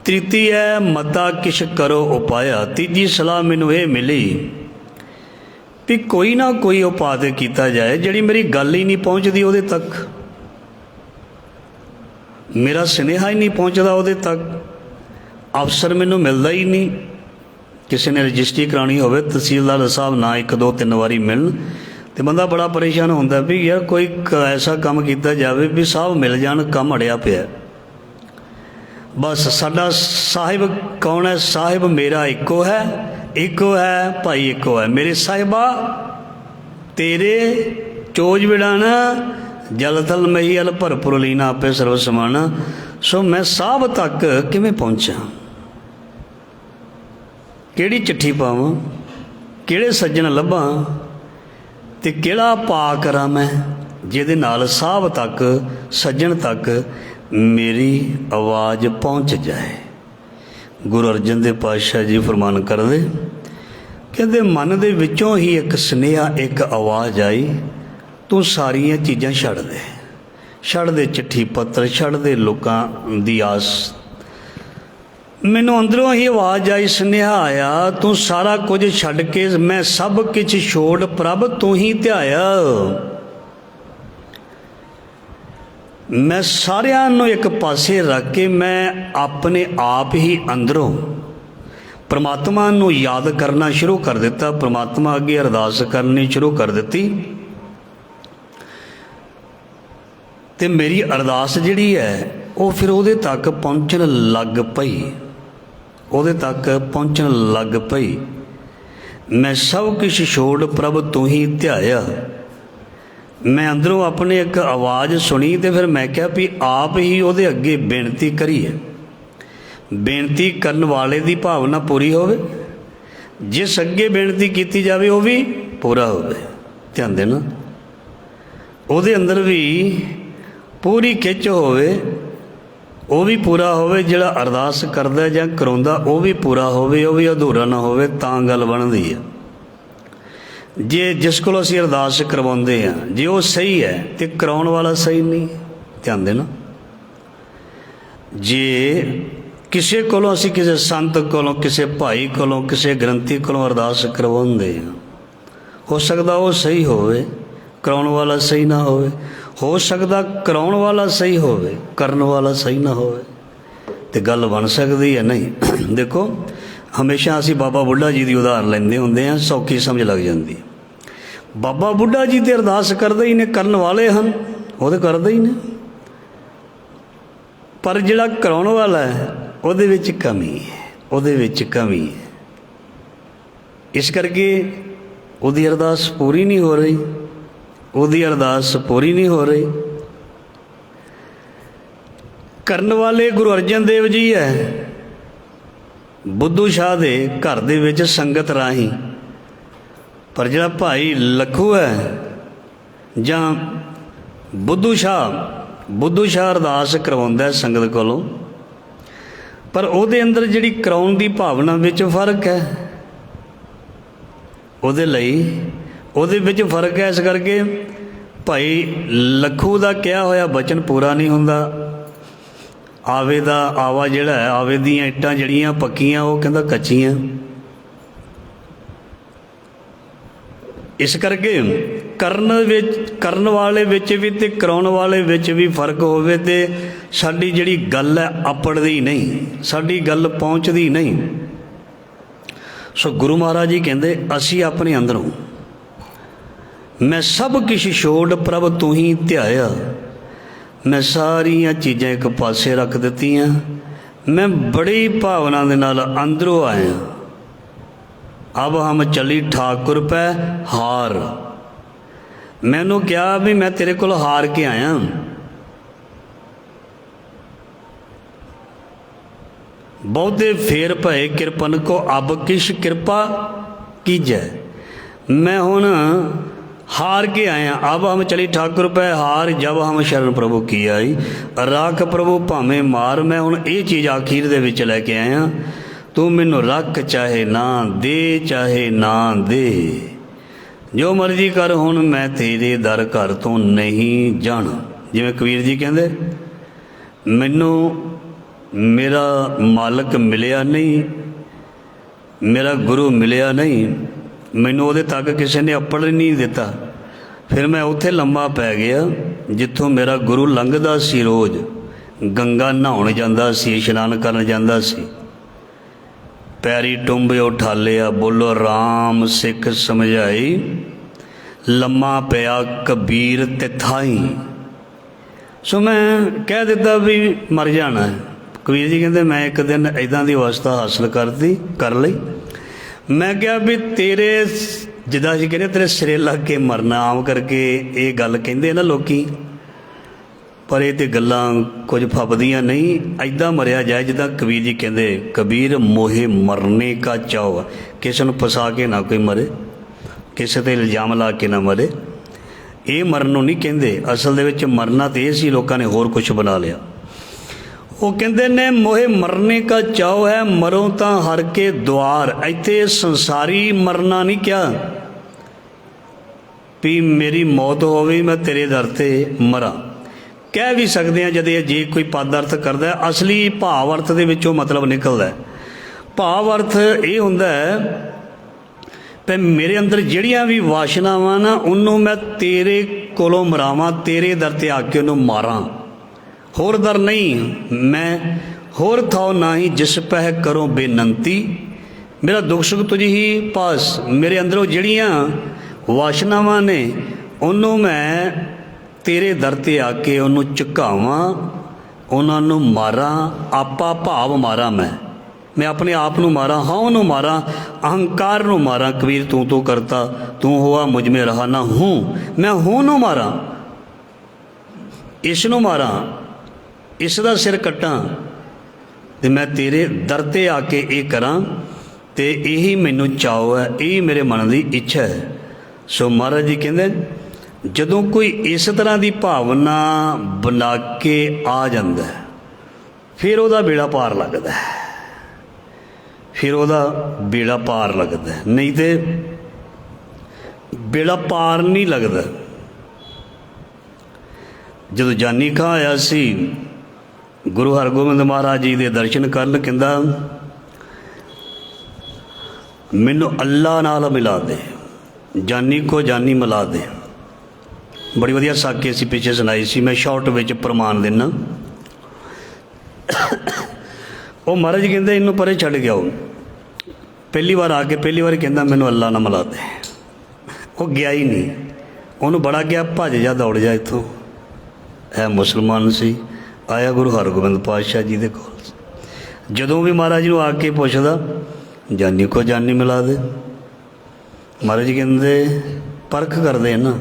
ਤ੍ਰਿਤੀ ਹੈ ਮਤਾ ਕਿਛ ਕਰੋ ਉਪਾਇਆ। ਤੀਜੀ ਸਲਾਹ ਮੈਨੂੰ ਇਹ ਮਿਲੀ ਵੀ ਕੋਈ ਨਾ ਕੋਈ ਉਪਾਅ ਤੇ ਕੀਤਾ ਜਾਏ, ਜਿਹੜੀ ਮੇਰੀ ਗੱਲ ਹੀ ਨਹੀਂ ਪਹੁੰਚਦੀ ਉਹਦੇ ਤੱਕ, ਮੇਰਾ ਸੁਨੇਹਾ ਹੀ ਨਹੀਂ ਪਹੁੰਚਦਾ ਉਹਦੇ ਤੱਕ, ਅਫਸਰ ਮੈਨੂੰ ਮਿਲਦਾ ਹੀ ਨਹੀਂ। ਕਿਸੇ ਨੇ ਰਜਿਸਟਰੀ ਕਰਾਉਣੀ ਹੋਵੇ, ਤਹਿਸੀਲਦਾਰ ਸਾਹਿਬ ਨਾ 1 2 3 ਵਾਰੀ ਮਿਲਣ, ਅਤੇ ਬੰਦਾ ਬੜਾ ਪਰੇਸ਼ਾਨ ਹੁੰਦਾ ਵੀ ਯਾਰ ਕੋਈ ਐਸਾ ਕੰਮ ਕੀਤਾ ਜਾਵੇ ਵੀ ਸਾਹਿਬ ਮਿਲ ਜਾਣ, ਕੰਮ ਅੜਿਆ ਪਿਆ। ਬਸ ਸਾਡਾ ਸਾਹਿਬ ਕੌਣ ਹੈ? ਸਾਹਿਬ ਮੇਰਾ ਇੱਕੋ ਹੈ, ਇੱਕੋ ਹੈ ਭਾਈ, ਇੱਕੋ ਹੈ। ਮੇਰੇ ਸਾਹਿਬਾ ਤੇਰੇ ਚੋਜ ਵਿੜਾਣਾ, ਜਲ ਥਲ ਮਹੀਅਲ ਭਰਪੁਰ ਲੀਨਾ, ਆਪੇ ਸਰਵ ਸਮਾਣਾ। ਸੋ ਮੈਂ ਸਾਹਿਬ ਤੱਕ ਕਿਵੇਂ ਪਹੁੰਚਾਂ? ਕਿਹੜੀ ਚਿੱਠੀ ਪਾਵਾਂ? ਕਿਹੜੇ ਸੱਜਣ ਲੱਭਾਂ? ਅਤੇ ਕਿਹੜਾ ਭਾਅ ਕਰਾਂ ਮੈਂ ਜਿਹਦੇ ਨਾਲ ਸਾਹਿਬ ਤੱਕ, ਸੱਜਣ ਤੱਕ ਮੇਰੀ ਆਵਾਜ਼ ਪਹੁੰਚ ਜਾਏ? ਗੁਰੂ ਅਰਜਨ ਦੇਵ ਪਾਤਸ਼ਾਹ ਜੀ ਫਰਮਾਨ ਕਰਦੇ, ਕਹਿੰਦੇ ਮਨ ਦੇ ਵਿੱਚੋਂ ਹੀ ਇੱਕ ਸੁਨੇਹਾ, ਇੱਕ ਆਵਾਜ਼ ਆਈ, ਤੂੰ ਸਾਰੀਆਂ ਚੀਜ਼ਾਂ ਛੱਡ ਦੇ, ਛੱਡ ਦੇ ਚਿੱਠੀ ਪੱਤਰ, ਛੱਡ ਦੇ ਲੋਕਾਂ ਦੀ ਆਸ। ਮੈਨੂੰ ਅੰਦਰੋਂ ਹੀ ਆਵਾਜ਼ ਆਈ, ਸੁਨੇਹਾ ਆਇਆ, ਤੂੰ ਸਾਰਾ ਕੁਝ ਛੱਡ ਕੇ, ਮੈਂ ਸਭ ਕੁਝ ਛੋੜ ਪ੍ਰਭ ਤੂੰ ਹੀ ਧਿਆਇਆ। ਮੈਂ ਸਾਰਿਆਂ ਨੂੰ ਇੱਕ ਪਾਸੇ ਰੱਖ ਕੇ ਮੈਂ ਆਪਣੇ ਆਪ ਹੀ ਅੰਦਰੋਂ ਪਰਮਾਤਮਾ ਨੂੰ ਯਾਦ ਕਰਨਾ ਸ਼ੁਰੂ ਕਰ ਦਿੱਤਾ, ਪਰਮਾਤਮਾ ਅੱਗੇ ਅਰਦਾਸ ਕਰਨੀ ਸ਼ੁਰੂ ਕਰ ਦਿੱਤੀ। ਅਤੇ ਮੇਰੀ ਅਰਦਾਸ ਜਿਹੜੀ ਹੈ ਉਹ ਫਿਰ ਉਹਦੇ ਤੱਕ ਪਹੁੰਚਣ ਲੱਗ ਪਈ, ਉਹਦੇ ਤੱਕ ਪਹੁੰਚਣ ਲੱਗ ਪਈ। ਮੈਂ ਸਭ ਕੁਛ ਛੋੜ ਪ੍ਰਭ ਤੂੰ ਹੀ ਧਿਆਇਆ। ਮੈਂ ਅੰਦਰੋਂ ਆਪਣੇ ਇੱਕ ਆਵਾਜ਼ ਸੁਣੀ ਅਤੇ ਫਿਰ ਮੈਂ ਕਿਹਾ ਵੀ ਆਪ ਹੀ ਉਹਦੇ ਅੱਗੇ ਬੇਨਤੀ ਕਰੀਏ। ਬੇਨਤੀ ਕਰਨ ਵਾਲੇ ਦੀ ਭਾਵਨਾ ਪੂਰੀ ਹੋਵੇ, ਜਿਸ ਅੱਗੇ ਬੇਨਤੀ ਕੀਤੀ ਜਾਵੇ ਉਹ ਵੀ ਪੂਰਾ ਹੋਵੇ। ਧਿਆਨ ਦੇਣਾ, ਉਹਦੇ ਅੰਦਰ ਵੀ ਪੂਰੀ ਖਿੱਚ ਹੋਵੇ, ਉਹ ਵੀ ਪੂਰਾ ਹੋਵੇ। ਜਿਹੜਾ ਅਰਦਾਸ ਕਰਦਾ ਜਾਂ ਕਰਾਉਂਦਾ ਉਹ ਵੀ ਪੂਰਾ ਹੋਵੇ, ਉਹ ਵੀ ਅਧੂਰਾ ਨਾ ਹੋਵੇ, ਤਾਂ ਗੱਲ ਬਣਦੀ ਹੈ। ਜੇ ਜਿਸ ਕੋਲੋਂ ਅਸੀਂ ਅਰਦਾਸ ਕਰਵਾਉਂਦੇ ਹਾਂ ਜੇ ਉਹ ਸਹੀ ਹੈ ਅਤੇ ਕਰਾਉਣ ਵਾਲਾ ਸਹੀ ਨਹੀਂ, ਧਿਆਨ ਦੇਣਾ। ਜੇ ਕਿਸੇ ਕੋਲੋਂ ਅਸੀਂ ਕਿਸੇ ਸੰਤ ਕੋਲੋਂ, ਕਿਸੇ ਭਾਈ ਕੋਲੋਂ, ਕਿਸੇ ਗ੍ਰੰਥੀ ਕੋਲੋਂ ਅਰਦਾਸ ਕਰਵਾਉਂਦੇ ਹਾਂ, ਹੋ ਸਕਦਾ ਉਹ ਸਹੀ ਹੋਵੇ, ਕਰਾਉਣ ਵਾਲਾ ਸਹੀ ਨਾ ਹੋਵੇ। ਹੋ ਸਕਦਾ ਕਰਾਉਣ ਵਾਲਾ ਸਹੀ ਹੋਵੇ, ਕਰਨ ਵਾਲਾ ਸਹੀ ਨਾ ਹੋਵੇ, ਅਤੇ ਗੱਲ ਬਣ ਸਕਦੀ ਹੈ ਨਹੀਂ। ਦੇਖੋ, ਹਮੇਸ਼ਾ ਅਸੀਂ ਬਾਬਾ ਬੁੱਢਾ ਜੀ ਦੀ ਉਦਾਹਰਨ ਲੈਂਦੇ ਹੁੰਦੇ ਹਾਂ, ਸੌਖੀ ਸਮਝ ਲੱਗ ਜਾਂਦੀ। ਬਾਬਾ ਬੁੱਢਾ ਜੀ ਤੇ ਅਰਦਾਸ ਕਰਦੇ ਹੀ ਨੇ, ਕਰਨ ਵਾਲੇ ਹਨ, ਉਹ ਤਾਂ ਕਰਦੇ ਹੀ ਨੇ, ਪਰ ਜਿਹੜਾ ਕਰਾਉਣ ਵਾਲਾ ਹੈ ਉਹਦੇ ਵਿੱਚ ਕਮੀ ਹੈ, ਉਹਦੇ ਵਿੱਚ ਕਮੀ ਹੈ। ਇਸ ਕਰਕੇ ਉਹਦੀ ਅਰਦਾਸ ਪੂਰੀ ਨਹੀਂ ਹੋ ਰਹੀ, ਉਹਦੀ ਅਰਦਾਸ ਪੂਰੀ ਨਹੀਂ ਹੋ ਰਹੀ। ਕਰਨ ਵਾਲੇ ਗੁਰੂ ਅਰਜਨ ਦੇਵ ਜੀ ਹੈ, ਬੁੱਧੂ ਸ਼ਾਹ ਦੇ ਘਰ ਦੇ ਵਿੱਚ ਸੰਗਤ ਰਾਹੀਂ। ਪਰ ਜਿਹੜਾ ਭਾਈ ਲੱਖੂ ਹੈ ਜਾਂ ਬੁੱਧੂ ਸ਼ਾਹ ਅਰਦਾਸ ਕਰਵਾਉਂਦਾ ਸੰਗਤ ਕੋਲੋਂ, ਪਰ ਉਹਦੇ ਅੰਦਰ ਜਿਹੜੀ ਕਰਾਉਣ ਦੀ ਭਾਵਨਾ ਵਿੱਚ ਫਰਕ ਹੈ। ਉਹਦੇ ਵਿੱਚ ਫਰਕ ਹੈ। ਇਸ ਕਰਕੇ ਭਾਈ ਲੱਖੂ ਦਾ ਕਿਹਾ ਹੋਇਆ ਬਚਨ ਪੂਰਾ ਨਹੀਂ ਹੁੰਦਾ। ਆਵਾ ਜਿਹੜਾ ਹੈ, ਆਵੇ ਦੀਆਂ ਇੱਟਾਂ ਜਿਹੜੀਆਂ ਪੱਕੀਆਂ ਉਹ ਕਹਿੰਦਾ ਕੱਚੀਆਂ। ਇਸ ਕਰਕੇ ਕਰਨ ਵਾਲੇ ਵਿੱਚ ਵੀ ਅਤੇ ਕਰਾਉਣ ਵਾਲੇ ਵਿੱਚ ਵੀ ਫਰਕ ਹੋਵੇ, ਅਤੇ ਸਾਡੀ ਜਿਹੜੀ ਗੱਲ ਹੈ ਆਪੜਦੀ ਨਹੀਂ, ਸਾਡੀ ਗੱਲ ਪਹੁੰਚਦੀ ਨਹੀਂ। ਸੋ ਗੁਰੂ ਮਹਾਰਾਜ ਜੀ ਕਹਿੰਦੇ ਅਸੀਂ ਆਪਣੇ ਅੰਦਰੋਂ ਮੈਂ ਸਭ ਕੁਛ ਛੋੜ ਪ੍ਰਭ ਤੂੰ ਹੀ ਧਿਆਇਆ। ਮੈਂ ਸਾਰੀਆਂ ਚੀਜ਼ਾਂ ਇੱਕ ਪਾਸੇ ਰੱਖ ਦਿੱਤੀਆਂ, ਮੈਂ ਬੜੀ ਭਾਵਨਾ ਦੇ ਨਾਲ ਅੰਦਰੋਂ ਆਇਆ। ਅਬ ਹਮ ਚਲੀ ਠਾਕੁਰ ਪੈ ਹਾਰ। ਮੈਨੂੰ ਕਿਹਾ ਵੀ ਮੈਂ ਤੇਰੇ ਕੋਲ ਹਾਰ ਕੇ ਆਇਆ। ਬਹੁਤੇ ਫੇਰ ਭਏ ਕਿਰਪਨ ਕੋ ਅਬ ਕਿਛ ਕਿਰਪਾ ਕੀਜੈ। ਮੈਂ ਹੁਣ हार के आया। अब हम चली ठाकुर पै हार, जब हम शरण प्रभु की आई। राख प्रभु भावें मार। मैं हुण ये चीज़ आखिर दे विच लैके आया, तू मैनू रख चाहे ना दे, चाहे ना दे, जो मर्जी कर, हुण मैं तेरे दर घर तो नहीं जाना। जिवें कबीर जी कहंदे, मैनू मेरा मालक मिलिया नहीं, मेरा गुरु मिलिया नहीं, मैनू उहदे तक किसी ने अपड़ नहीं दिता। फिर मैं उत्थे लम्मा पै गया जिथों मेरा गुरु लंघदा सी। रोज़ गंगा नहाउण जांदा सी, इशनान करन जांदा सी। पैरी टुंबे उठालिया, बोलो राम सिख समझाई, लम्मा पिया कबीर तिथाई। सो मैं कह दिता भी मर जाना है। कबीर जी कहते मैं एक दिन इदां दी अवस्था हासिल कर लई। मैं क्या भी तेरे जिदा जी कहते तेरे सिरे लग के मरना। आम करके ये गल कहते ना लोग, पर ये तो गल्लां कुछ फबदियाँ नहीं। ऐदा मरिया जाए जिदा कबीर जी कहते, कबीर मोहे मरने का चाव। किसी को फसा के ना कोई मरे, किसी ते इल्जाम ला के ना मरे। ये मरन नहीं कहते। असल दे विच मरना तो ये सी, लोगों ने होर कुछ बना लिया। वो कहते ने मोहे मरने का चाव है, मरो तो हर के द्वार। इत्थे संसारी मरना नहीं क्या भी मेरी मौत होवे मैं तेरे दर ते मरा। कह भी सकते हैं जदे जे कोई पद अर्थ करता है। असली भाव अर्थ दे विचों मतलब निकलता है। भाव अर्थ ये हुंदा है भी मेरे अंदर जिहड़ियां भी वासनावां ना उन्होंने मैं तेरे कोलों मरावां, तेरे दर ते आके उन्होंने मारां। होर दर नहीं, मैं होर थाओ नाही जिस पह करो बेनंती। मेरा दुख सुख तुझ ही पास। मेरे अंदरों जिहड़ियां वासनावां ने उन्होंने मैं तेरे दर ते आके उन्होंने झुकावां, उन्होंने मारां। आपा भाव मारा मैं, मैं अपने आप ਨੂੰ मारा, हाँ ਨੂੰ मारा, अहंकार ਨੂੰ मारा। कबीर तू तो करता, तू हुआ मुझ में रहा ना हूँ, मैं हूँ ਨੂੰ मारा, इस ਨੂੰ मारा, इस ਦਾ सिर ਕੱਟਾਂ ਤੇ मैं तेरे दर ते आके ये करां, ਤੇ ਇਹੀ ਮੈਨੂੰ ਚਾਅ है, यही मेरे मन की इच्छा है। सो महाराज जी कहते ਜਦੋਂ ਕੋਈ ਇਸ ਤਰ੍ਹਾਂ ਦੀ ਭਾਵਨਾ ਬਣਾ ਕੇ ਆ ਜਾਂਦਾ ਫਿਰ ਉਹਦਾ ਬੇੜਾ ਪਾਰ ਲੱਗਦਾ, ਫਿਰ ਉਹਦਾ ਬੇੜਾ ਪਾਰ ਲੱਗਦਾ, ਨਹੀਂ ਤੇ ਬੇੜਾ ਪਾਰ ਨਹੀਂ ਲੱਗਦਾ। ਜਦੋਂ ਜਾਨੀ ਖਾਂ ਆਇਆ ਸੀ ਗੁਰੂ ਹਰਗੋਬਿੰਦ ਮਹਾਰਾਜ ਜੀ ਦੇ ਦਰਸ਼ਨ ਕਰਨ, ਕਹਿੰਦਾ ਮੈਨੂੰ ਅੱਲਾ ਨਾਲ ਮਿਲਾ ਦੇ, ਜਾਨੀ ਕੋ ਜਾਨੀ ਮਿਲਾ ਦੇ। बड़ी वधिया साखी असीं पिछे सुनाई सी, मैं शॉर्ट विच प्रमाण देना। वो महाराज जी कहते इनू परे छड़ गया, पहली बार आके पहली बार कहता मैनू अल्लाह ना मिला दे। वो गया ही नहीं, उन्होंने बड़ा गया भज जा दौड़ जा इत्थों। है मुसलमान सी, आया गुरु हरगोबिंद पातशाह जी दे कोल। जदों भी महाराज नूं आके पुछदा जानी को जानी मिला दे, महाराज जी कहते परख करते ना,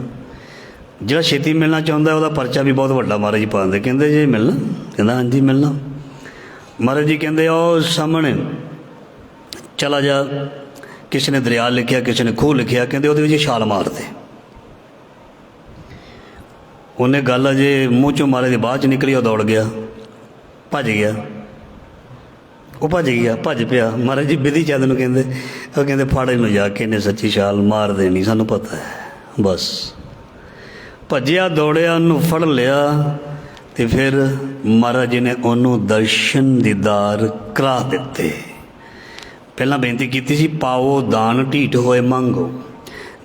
ਜਿਹੜਾ ਛੇਤੀ ਮਿਲਣਾ ਚਾਹੁੰਦਾ ਉਹਦਾ ਪਰਚਾ ਵੀ ਬਹੁਤ ਵੱਡਾ महाराज जी ਪਾ ਦਿੰਦੇ। ਕਹਿੰਦੇ ਜੇ ਮਿਲਣਾ, ਕਹਿੰਦਾ ਹਾਂਜੀ ਮਿਲਣਾ। महाराज जी ਕਹਿੰਦੇ ਉਹ ਸਾਹਮਣੇ ਚਲਾ ਜਾ, ਕਿਸੇ ਨੇ ਦਰਿਆ ਲਿਖਿਆ, ਕਿਸੇ ਨੇ ਖੂਹ ਲਿਖਿਆ, ਕਹਿੰਦੇ ਉਹਦੇ ਵਿੱਚ ਛਾਲ ਮਾਰ ਦੇ। ਉਹਨੇ ਗੱਲ ਅਜੇ ਮੂੰਹ ਚੋਂ महाराज ਦੇ ਬਾਅਦ 'ਚ ਨਿਕਲੀ, ਉਹ ਦੌੜ ਗਿਆ, ਭੱਜ ਗਿਆ, ਉਹ ਭੱਜ ਗਿਆ, ਭੱਜ ਪਿਆ। महाराज जी ਵਿਧੀ ਚੰਦ ਨੂੰ ਕਹਿੰਦੇ, ਉਹ ਕਹਿੰਦੇ ਫੜ ਇਹਨੂੰ ਜਾ ਕੇ, ਇਹਨੇ ਸੱਚੀ ਛਾਲ ਮਾਰ ਦੇਣੀ, ਸਾਨੂੰ ਪਤਾ ਹੈ। ਬਸ ਭੱਜਿਆ ਦੌੜਿਆ, ਉਹਨੂੰ ਫੜ ਲਿਆ ਤੇ ਫਿਰ ਮਹਾਰਾਜ ਜੀ ਨੇ ਉਹਨੂੰ ਦਰਸ਼ਨ ਦੀਦਾਰ ਕਰਾ ਦਿੱਤੇ। ਪਹਿਲਾਂ ਬੇਨਤੀ ਕੀਤੀ ਸੀ ਪਾਓ ਦਾਨ ਢੀਠ ਹੋਏ ਮੰਗੋ,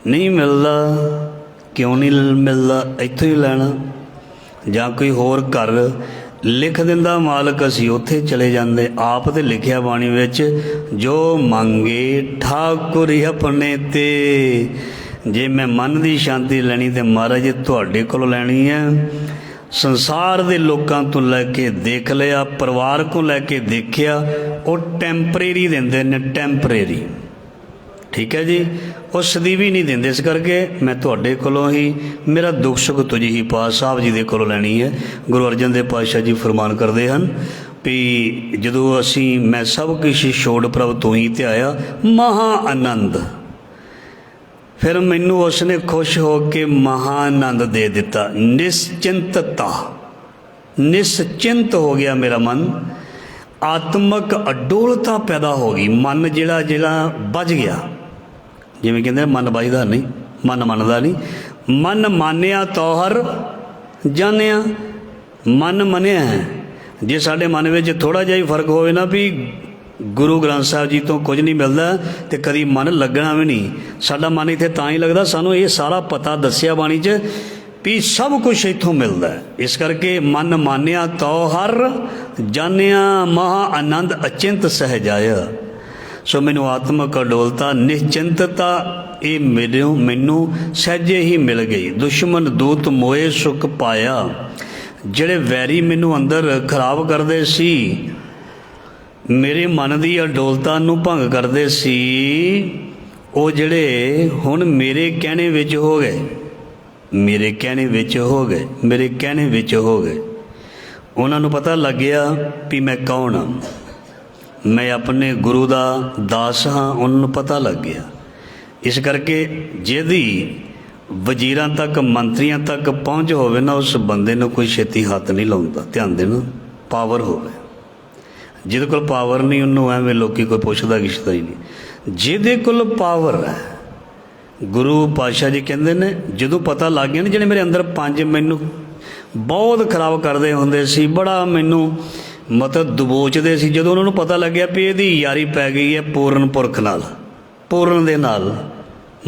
ਨਹੀਂ ਮਿਲਦਾ ਕਿਉਂ ਨਹੀਂ ਮਿਲਦਾ, ਇੱਥੋਂ ਹੀ ਲੈਣਾ। ਜਾਂ ਕੋਈ ਹੋਰ ਘਰ ਲਿਖ ਦਿੰਦਾ ਮਾਲਕ, ਅਸੀਂ ਉੱਥੇ ਚਲੇ ਜਾਂਦੇ। ਆਪ ਤੇ ਲਿਖਿਆ ਬਾਣੀ ਵਿੱਚ, ਜੋ ਮੰਗੇ ਠਾਕੁਰ ਆਪਣੇ ਤੇ। ਜੇ ਮੈਂ ਮਨ ਦੀ ਸ਼ਾਂਤੀ ਲੈਣੀ ਤੇ ਮਹਾਰਾਜ ਜੀ ਤੁਹਾਡੇ ਕੋਲੋਂ ਲੈਣੀ ਹੈ। ਸੰਸਾਰ ਦੇ ਲੋਕਾਂ ਤੋਂ ਲੈ ਕੇ ਦੇਖ ਲਿਆ, ਪਰਿਵਾਰ ਕੋਲ ਲੈ ਕੇ ਦੇਖਿਆ, ਉਹ ਟੈਂਪਰੇਰੀ ਦਿੰਦੇ ਨੇ, ਟੈਂਪਰੇਰੀ, ਠੀਕ ਹੈ ਜੀ, ਉਹ ਸਦੀਵੀ ਨਹੀਂ ਦਿੰਦੇ। ਇਸ ਕਰਕੇ ਮੈਂ ਤੁਹਾਡੇ ਕੋਲੋਂ ਹੀ, ਮੇਰਾ ਦੁੱਖ ਸੁੱਖ ਤੁਝ ਹੀ ਪਾਸ ਸਾਹਿਬ ਜੀ ਦੇ ਕੋਲੋਂ ਲੈਣੀ ਹੈ। ਗੁਰੂ ਅਰਜਨ ਦੇਵ ਪਾਤਸ਼ਾਹ ਜੀ ਫਰਮਾਨ ਕਰਦੇ ਹਨ ਵੀ ਜਦੋਂ ਅਸੀਂ ਮੈਂ ਸਭ ਕੁਛ ਛੋੜ ਪ੍ਰਭ ਤੂੰ ਹੀ ਧਿਆਇਆ ਮਹਾ ਆਨੰਦ, फिर मैनू उसने खुश हो के महानंद दे दिता। निश्चिंतता, निश्चिंत हो गया मेरा मन, आत्मक अडोलता पैदा हो गई। मन जिहड़ा जिहड़ा बज गया, जिवें कहंदे मन बजदा नहीं, मन मनदा नहीं। मन मानिया तौहर जानिया, मन मनिया है। जे साडे मन विच थोड़ा जिहा ही फर्क होवे ना भी गुरु ग्रंथ साहब जी तो कुछ नहीं मिलता तो कभी मन लगना भी नहीं। साडा मन इत्थे तां ही लगदा, सानूं ये सारा पता दस्सिया बाणी च भी सब कुछ इत्थों मिलता है। इस करके मन मानिया तो हर जानिया, महा आनंद अचिंत सहजाया। सो मैनू आत्मक अडोलता, निश्चिंतता ये मैनू सहजे ही मिल गई। दुश्मन दूत मोए सुख पाया। जिहड़े वैरी मैनू अंदर खराब करते सी, मेरे मन की अडोलता नूं भंग करते सी, वो जिहड़े हुण मेरे कहने विच हो गए, मेरे कहने विच हो गए, मेरे कहने विच हो गए। उन्हां नूं पता लग गया भी मैं कौन हाँ, मैं अपने गुरु दा दास हाँ, उन्हां नूं पता लग गया। इस करके जिहदी वजीरां तक मंत्रियां तक पहुँच होवे ना, उस बंदे नूं कोई छेती हत्थ नहीं लाउंदा। ध्यान देना, पावर होवे। जिहदे कोल पावर नहीं उन्होंने एवं लोग कोई पुछदा किछदा ही नहीं। जिहदे कोल पावर है, गुरु पातशाह जी कहते ने जो पता लग गया ना, जिहड़े मेरे अंदर पंज मैनू बहुत खराब करते होंदे सी, बड़ा मैनू मतलब दबोचते सी, जो उन्होंने पता लग गया भी इहदी यारी पै गई है पूर्ण पुरख नाल, पूर्ण दे नाल,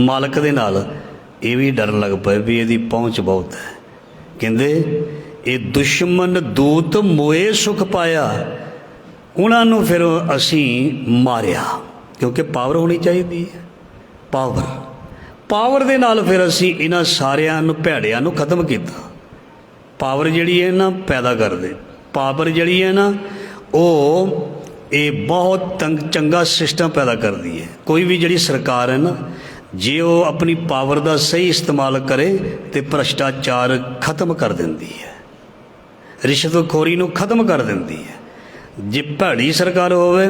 मालक दे नाल, ये भी डर लग पे भी इहदी पहुँच बहुत है। कहते ये दुश्मन दूत मोए सुख पाया। उन्होंने फिर असी मारिया, क्योंकि पावर होनी चाहिए है। पावर, पावर दे नाल फिर असी इन्हां सारियां नूं भैड़ियां नूं खत्म किया। पावर जिहड़ी है ना पैदा कर दे, पावर जिहड़ी है ना वो ये बहुत चंगा सिस्टम पैदा करती है। कोई भी जी सरकार है ना, जे वो अपनी पावर का सही इस्तेमाल करे तो भ्रष्टाचार खत्म कर देती है, रिश्वतखोरी नूं खत्म कर देती है। जे भैड़ी सरकार होवे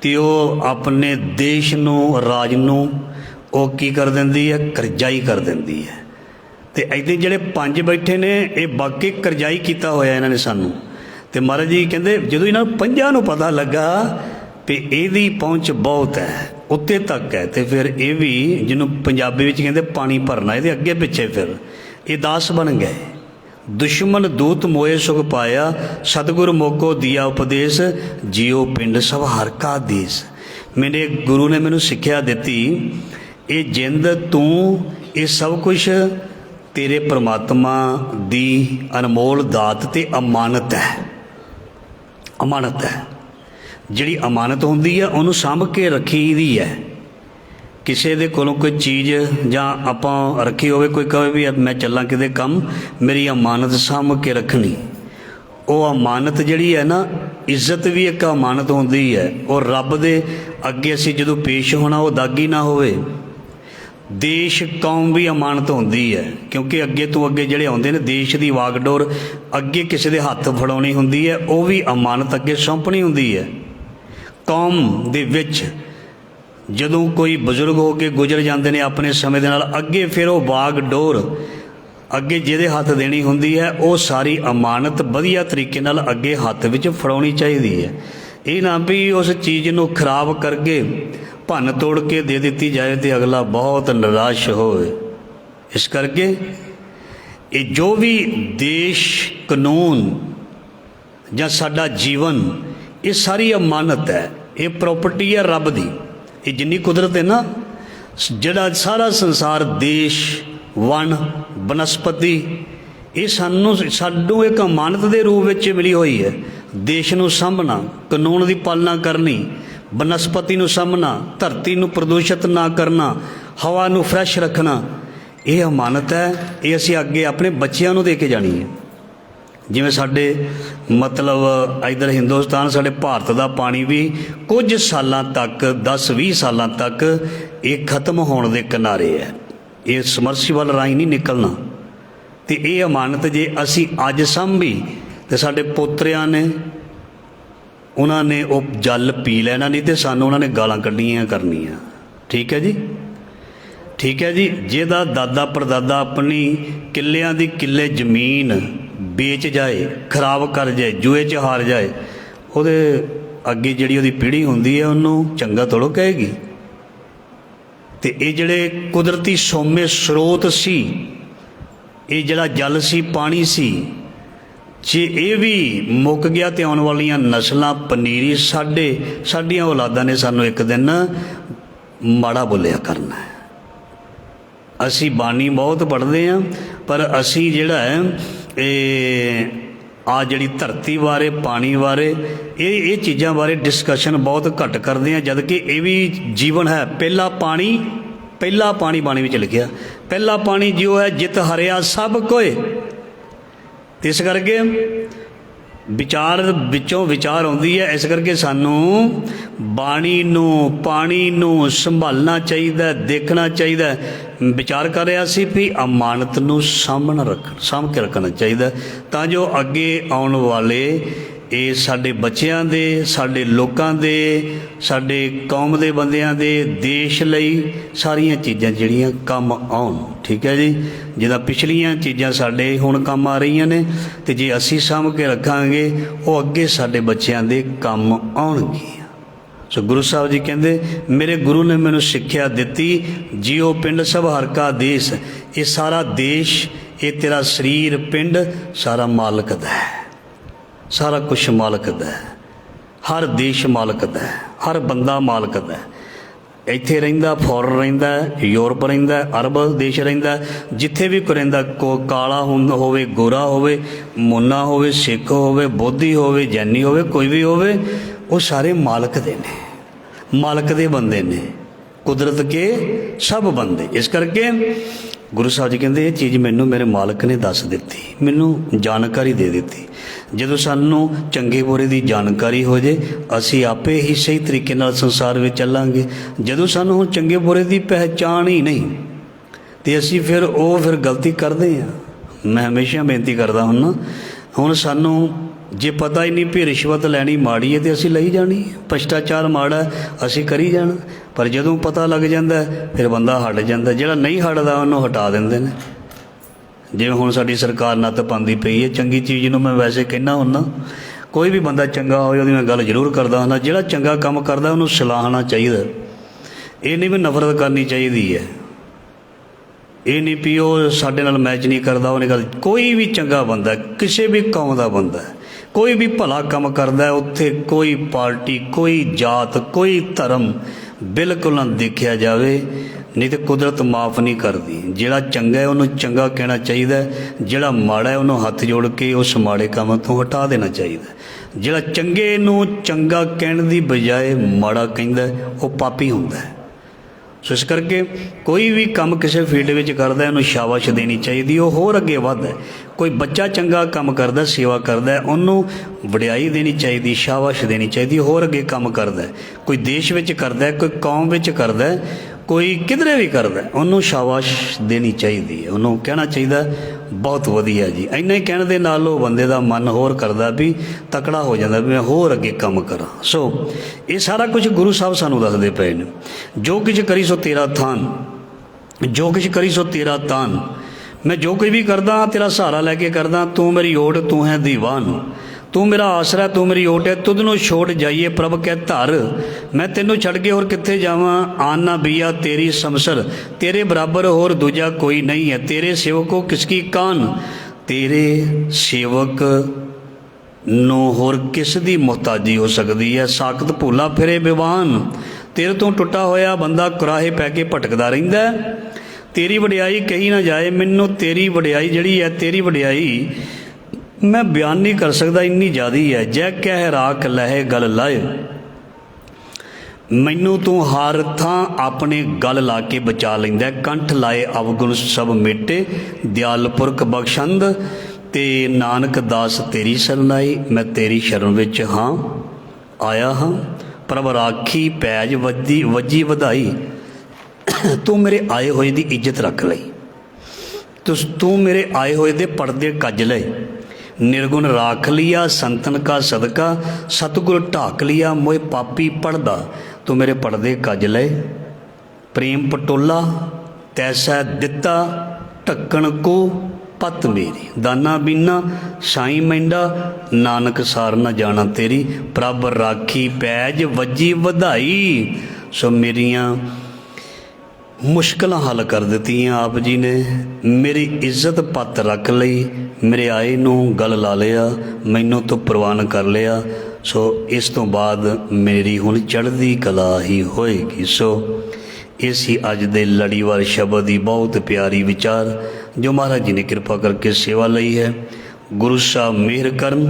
तो वो अपने देश नूं राज नूं वो की कर देती है, करजाई कर देती है। तो इतने ਜਿਹੜੇ पंज बैठे ने ये बाकी करजाई किया होया इन्होंने सानू। तो महाराज जी कहते जो इन्हों पंजां नूं पता लगा भी ਇਹਦੀ पहुँच बहुत है, उत्ते तक है, तो फिर ये भी जिन्हों पंजाबी में कहते पानी भरना, ये अगे पिछे फिर ये दास बन गए। दुश्मन दूत मोए सुख पाया, सतगुर मोको दिया उपदेश, जियो पिंड सब हर का देश। मेरे गुरु ने मैनू सिक्ख्या दी, ये जिंद तू ये सब कुछ तेरे परमात्मा दी अनमोल दात ते अमानत है। अमानत है, जिहड़ी अमानत होंदी है उन्होंने सांभ के रखी दी है। किसी दे कोलों कोई चीज़ जां आपां रखी होवे, कोई कहे भी मैं चलां किते काम, मेरी अमानत सांभ के रखनी। वो अमानत जिहड़ी है ना, इज्जत भी एक अमानत होंदी है। और रब दे अगे असीं जदों पेश होना वो दागी ना होवे। देश कौम भी अमानत होंदी है, क्योंकि अगे तो अगे जिहड़े आउंदे ने देश की वागडोर अगे किसी के हत्थ फड़ाउणी हुंदी है, वो भी अमानत अगे सौंपणी हुंदी है। कौम दे विच जदों कोई बजुर्ग हो के गुजर जाते हैं अपने समय के नाल, अगे फिर वो वागडोर अगे जिहदे हत्थ देनी हुंदी है, वो सारी अमानत वधिया तरीके नाल अगे हत्थ विच फड़ाउणी चाहीदी है। ये ना भी उस चीज़ नूं खराब करके भन तोड़ के दे दी जाए तो अगला बहुत निराश होए। इस करके ये जो भी देश कानून या साडा जीवन, ये सारी अमानत है, ये प्रॉपर्टी है रब दी। ये जिन्नी कुदरत है ना, जिहड़ा सारा संसार, देश, वन, बनस्पति, ये सानू एक अमानत के रूप में मिली हुई है। देश नूं सामभना, कानून की पालना करनी, बनस्पति नूं सामभना, धरती नूं प्रदूषित ना करना, हवा नूं फ्रैश रखना, ये अमानत है। ये असीं अगे अपने बच्चों नूं दे के जानी है। जिवें साडे मतलब इधर हिंदुस्तान, साडे भारत का पानी भी कुछ सालां तक, 10-20 सालां तक ये खत्म होने के किनारे है। ये समरसीबल राही नहीं निकलना। तो ये अमानत जे असीं अज सांभी तो साडे पोतरिਆਂ ने उन्होंने वो जल पी लेना, नहीं तो सानू उन्होंने गालां कड्ढियां करनियां। ठीक है जी, ठीक है जी। जिहदा दादा परदादा अपनी किल्लियां दी किल्ले जमीन बेच जाए, खराब कर जाए, जुए च हार जाए, उहदे अगे जिहड़ी उहदी पीढ़ी हुंदी है उन्होंने चंगा थोड़ो कहेगी। तो ये जिहड़े कुदरती सौम्य स्रोत सी, ये जिहड़ा जल सी, पानी सी, जे ये भी मुक गया तो आने वाली नस्लां पनीरी साडियां औलादां ने सानू एक दिन माड़ा बोलिया करना है। असी बानी बहुत पढ़ते हैं, पर असी जिहड़ा है आ जिहड़ी धरती बारे, पानी बारे, ये चीज़ां बारे डिस्कशन बहुत घट करते हैं, जबकि ये भी जीवन है। पहला पानी बाणी विच लिखिया, पहला पानी जो है जित हरिया सब कोय। इस करके विचार विचों विचार आउंदी है। इस करके सानू बाणी नूं, पानी नूं संभालना चाहिए, देखना चाहिए। विचार कर रहा सी भी अमानत नूं साਂਭ के रखना चाहिए, तां जो अगे आउण वाले ये साडे बच्चियां दे, साडे लोकां दे, साडे कौम दे बंदियां दे, देश लई सारियां चीज़ां जिहड़ियां काम आउण। ठीक है जी, जिदा पिछलियां चीज़ां साडे हुण काम आ रही ने, तो जे असीं साਂਭ के रखांगे वो अगे साडे बच्चियां दे काम आउणगीਆਂ। सो गुरु साहब जी कहते मेरे गुरु ने मैनू सिक्ख्या दी, जियो पिंड सब हर का देश। ये सारा देश, ये तेरा शरीर, पिंड सारा मालक दा है, सारा कुछ मालक दा है। हर देश मालक दा है, हर बंदा मालक दा है। ਇੱਥੇ ਰਹਿੰਦਾ, ਫੋਰਨ ਰਹਿੰਦਾ, ਯੂਰਪ ਰਹਿੰਦਾ, ਅਰਬ ਦੇਸ਼ ਰਹਿੰਦਾ, ਜਿੱਥੇ ਵੀ ਕੋਈ ਰਹਿੰਦਾ, ਕਾਲਾ ਹੋਵੇ, ਗੋਰਾ ਹੋਵੇ, ਮੁੰਨਾ ਹੋਵੇ, ਸਿੱਖ ਹੋਵੇ, ਬੋਧੀ ਹੋਵੇ, ਜੈਨੀ ਹੋਵੇ, ਕੋਈ ਵੀ ਹੋਵੇ, ਉਹ ਸਾਰੇ ਮਾਲਕ ਦੇ ਨੇ, ਮਾਲਕ ਦੇ ਬੰਦੇ ਨੇ, ਕੁਦਰਤ ਕੇ ਸਭ ਬੰਦੇ। ਇਸ ਕਰਕੇ ਗੁਰੂ ਸਾਹਿਬ ਜੀ ਕਹਿੰਦੇ ਇਹ ਚੀਜ਼ ਮੈਨੂੰ ਮੇਰੇ ਮਾਲਕ ਨੇ ਦੱਸ ਦਿੱਤੀ, ਮੈਨੂੰ ਜਾਣਕਾਰੀ ਦੇ ਦਿੱਤੀ। ਜਦੋਂ ਸਾਨੂੰ ਚੰਗੇ ਬੁਰੇ ਦੀ ਜਾਣਕਾਰੀ ਹੋ ਜੇ ਅਸੀਂ ਆਪੇ ਹੀ ਸਹੀ ਤਰੀਕੇ ਨਾਲ ਸੰਸਾਰ ਵਿੱਚ ਚੱਲਾਂਗੇ। ਜਦੋਂ ਸਾਨੂੰ ਹੁਣ ਚੰਗੇ ਬੁਰੇ ਦੀ ਪਹਿਚਾਣ ਹੀ ਨਹੀਂ ਤੇ ਅਸੀਂ ਫਿਰ ਗਲਤੀ ਕਰਦੇ ਹਾਂ। ਮੈਂ ਹਮੇਸ਼ਾ ਬੇਨਤੀ ਕਰਦਾ ਹੁੰਦਾ, ਹੁਣ ਸਾਨੂੰ ਜੇ ਪਤਾ ਹੀ ਨਹੀਂ ਵੀ ਰਿਸ਼ਵਤ ਲੈਣੀ ਮਾੜੀ ਹੈ ਤੇ ਅਸੀਂ ਲਈ ਜਾਣੀ, ਭ੍ਰਿਸ਼ਟਾਚਾਰ ਮਾੜਾ ਅਸੀਂ ਕਰੀ ਜਾਣਾ। ਪਰ ਜਦੋਂ ਪਤਾ ਲੱਗ ਜਾਂਦਾ ਫਿਰ ਬੰਦਾ ਹਟ ਜਾਂਦਾ, ਜਿਹੜਾ ਨਹੀਂ ਹਟਦਾ ਉਹਨੂੰ ਹਟਾ ਦਿੰਦੇ ਨੇ। ਜਿਵੇਂ ਹੁਣ ਸਾਡੀ ਸਰਕਾਰ ਨੱਤ ਪਾਉਂਦੀ ਪਈ ਹੈ, ਚੰਗੀ ਚੀਜ਼ ਨੂੰ ਮੈਂ ਵੈਸੇ ਕਹਿੰਦਾ ਹੁੰਦਾ, ਕੋਈ ਵੀ ਬੰਦਾ ਚੰਗਾ ਹੋਵੇ ਉਹਦੀ ਮੈਂ ਗੱਲ ਜ਼ਰੂਰ ਕਰਦਾ ਹੁੰਦਾ। ਜਿਹੜਾ ਚੰਗਾ ਕੰਮ ਕਰਦਾ ਉਹਨੂੰ ਸਲਾਹਣਾ ਚਾਹੀਦਾ, ਇਹ ਨਹੀਂ ਵੀ ਨਫ਼ਰਤ ਕਰਨੀ ਚਾਹੀਦੀ ਹੈ। ਇਹ ਨਹੀਂ ਵੀ ਉਹ ਸਾਡੇ ਨਾਲ ਮੈਚ ਨਹੀਂ ਕਰਦਾ, ਉਹਨੇ ਗੱਲ। ਕੋਈ ਵੀ ਚੰਗਾ ਬੰਦਾ, ਕਿਸੇ ਵੀ ਕੌਮ ਦਾ ਬੰਦਾ, ਕੋਈ ਵੀ ਭਲਾ ਕੰਮ ਕਰਦਾ, ਉੱਥੇ ਕੋਈ ਪਾਰਟੀ, ਕੋਈ ਜਾਤ, ਕੋਈ ਧਰਮ ਬਿਲਕੁਲ ਨਾ ਦੇਖਿਆ ਜਾਵੇ, ਨਹੀਂ ਤਾਂ ਕੁਦਰਤ ਮਾफ़ ਨਹੀਂ ਕਰਦੀ। ਜਿਹੜਾ ਚੰਗਾ ਹੈ ਉਹਨੂੰ ਚੰਗਾ ਕਹਿਣਾ ਚਾਹੀਦਾ, ਜਿਹੜਾ ਮਾੜਾ ਹੈ ਉਹਨੂੰ ਹੱਥ ਜੋੜ ਕੇ ਉਸ ਮਾੜੇ ਕੰਮ ਤੋਂ ਹਟਾ ਦੇਣਾ ਚਾਹੀਦਾ। ਜਿਹੜਾ ਚੰਗੇ ਨੂੰ ਚੰਗਾ ਕਹਿਣ ਦੀ ਬਜਾਏ ਮਾੜਾ ਕਹਿੰਦਾ ਉਹ ਪਾਪੀ ਹੁੰਦਾ ਹੈ। ਸੋ ਇਸ ਕਰਕੇ ਕੋਈ ਵੀ ਕੰਮ ਕਿਸੇ ਫੀਲਡ ਵਿੱਚ ਕਰਦਾ ਉਹਨੂੰ ਸ਼ਾਬਾਸ਼ ਦੇਣੀ ਚਾਹੀਦੀ, ਉਹ ਹੋਰ ਅੱਗੇ ਵੱਧਦਾ। ਕੋਈ ਬੱਚਾ ਚੰਗਾ ਕੰਮ ਕਰਦਾ, ਸੇਵਾ ਕਰਦਾ, ਉਹਨੂੰ ਵਡਿਆਈ ਦੇਣੀ ਚਾਹੀਦੀ, ਸ਼ਾਬਾਸ਼ ਦੇਣੀ ਚਾਹੀਦੀ, ਹੋਰ ਅੱਗੇ ਕੰਮ ਕਰਦਾ। ਕੋਈ ਦੇਸ਼ ਵਿੱਚ ਕਰਦਾ, ਕੋਈ ਕੌਮ ਵਿੱਚ ਕਰਦਾ, ਕੋਈ ਕਿਧਰੇ ਵੀ ਕਰਦਾ, ਉਹਨੂੰ ਸ਼ਾਬਾਸ਼ ਦੇਣੀ ਚਾਹੀਦੀ ਹੈ। ਉਹਨੂੰ ਕਹਿਣਾ ਚਾਹੀਦਾ ਬਹੁਤ ਵਧੀਆ ਜੀ। ਇੰਨਾ ਹੀ ਕਹਿਣ ਦੇ ਨਾਲ ਉਹ ਬੰਦੇ ਦਾ ਮਨ ਹੋਰ ਕਰਦਾ ਵੀ ਤਕੜਾ ਹੋ ਜਾਂਦਾ, ਵੀ ਮੈਂ ਹੋਰ ਅੱਗੇ ਕੰਮ ਕਰਾਂ। ਸੋ ਇਹ ਸਾਰਾ ਕੁਝ ਗੁਰੂ ਸਾਹਿਬ ਸਾਨੂੰ ਦੱਸਦੇ ਪਏ ਨੇ। ਜੋ ਕੁਝ ਕਰੀ ਸੋ ਤੇਰਾ ਥਾਨ, ਜੋ ਕੁਝ ਕਰੀ ਸੋ ਤੇਰਾ ਤਾਨ। ਮੈਂ ਜੋ ਕੁਝ ਵੀ ਕਰਦਾ ਤੇਰਾ ਸਹਾਰਾ ਲੈ ਕੇ ਕਰਦਾ। ਤੂੰ ਮੇਰੀ ਓਟ, ਤੂੰ ਹੈ ਦੀਵਾਨ, ਤੂੰ ਮੇਰਾ ਆਸਰਾ, ਤੂੰ ਮੇਰੀ ਓਟ ਹੈ। ਤੁਧ ਨੂੰ ਛੋੜ ਜਾਈਏ ਪ੍ਰਭ ਕਹਿ ਧਰ, ਮੈਂ ਤੈਨੂੰ ਛੱਡ ਕੇ ਹੋਰ ਕਿੱਥੇ ਜਾਵਾਂ। ਆਨ ਨਾ ਬਈਆ ਤੇਰੀ ਸਮਸਰ, ਤੇਰੇ ਬਰਾਬਰ ਹੋਰ ਦੂਜਾ ਕੋਈ ਨਹੀਂ ਹੈ। ਤੇਰੇ ਸੇਵਕੋ ਕਿਸਕੀ ਕਾਨ, ਤੇਰੇ ਸੇਵਕ ਨੂੰ ਹੋਰ ਕਿਸ ਦੀ ਮੁਹਤਾਜੀ ਹੋ ਸਕਦੀ ਹੈ। ਸਾਕਤ ਭੁੱਲਾ ਫਿਰੇ ਬਿਵਾਨ, ਤੇਰੇ ਤੋਂ ਟੁੱਟਾ ਹੋਇਆ ਬੰਦਾ ਕੁਰਾਹੇ ਪੈ ਕੇ ਭਟਕਦਾ ਰਹਿੰਦਾ। ਤੇਰੀ ਵਡਿਆਈ ਕਹੀ ਨਾ ਜਾਏ, ਮੈਨੂੰ ਤੇਰੀ ਵਡਿਆਈ ਜਿਹੜੀ ਹੈ, ਤੇਰੀ ਵਡਿਆਈ ਮੈਂ ਬਿਆਨ ਨਹੀਂ ਕਰ ਸਕਦਾ, ਇੰਨੀ ਜ਼ਿਆਦੀ ਹੈ। ਜੈ ਕਹਿ ਰਾਖ ਲਹੇ ਗਲ ਲਾਏ, ਮੈਨੂੰ ਤੂੰ ਹਰ ਥਾਂ ਆਪਣੇ ਗਲ ਲਾ ਕੇ ਬਚਾ ਲੈਂਦਾ। ਕੰਠ ਲਾਏ ਅਵਗੁਣ ਸਭ ਮੇਟੇ, ਦਿਆਲ ਪੁਰਖ ਬਖਸ਼ੰਦ, ਤੇ ਨਾਨਕ ਦਾਸ ਤੇਰੀ ਸ਼ਰਨ ਆਈ। ਮੈਂ ਤੇਰੀ ਸ਼ਰਨ ਵਿੱਚ ਹਾਂ ਆਇਆ ਹਾਂ। ਪ੍ਰਭ ਰਾਖੀ ਪੈਜ ਵੱਜੀ ਵਧਾਈ, ਤੂੰ ਮੇਰੇ ਆਏ ਹੋਏ ਦੀ ਇੱਜ਼ਤ ਰੱਖ ਲਈ। ਤੂੰ ਮੇਰੇ ਆਏ ਹੋਏ ਦੇ ਪਰਦੇ ਕੱਜ ਲਏ। निर्गुण राख लिया संतन का सदका, सतगुर ढाक लिया मोए पापी पढ़दा। तू मेरे पढ़दे कज ले। प्रेम पटोला तैसा दिता, ढक्कन को पत मेरी। दाना बीना साई मैंडा, नानक सार न जाना तेरी। प्रभ राखी पैज वजी वधाई। सो मेरियां मुश्किल हल कर दित्तियां आप जी ने। मेरी इज्जत पत रख लई, मेरे आए नूं गल ला लिया, मैनू तो प्रवान कर लिया। सो इस तो बाद मेरी हुण चढ़दी कला ही होएगी। सो इस ही अज दे लड़ीवार शब्द की बहुत प्यारी विचार जो महाराज जी ने कृपा करके सेवा लई है। गुरु साहब मेहर करन,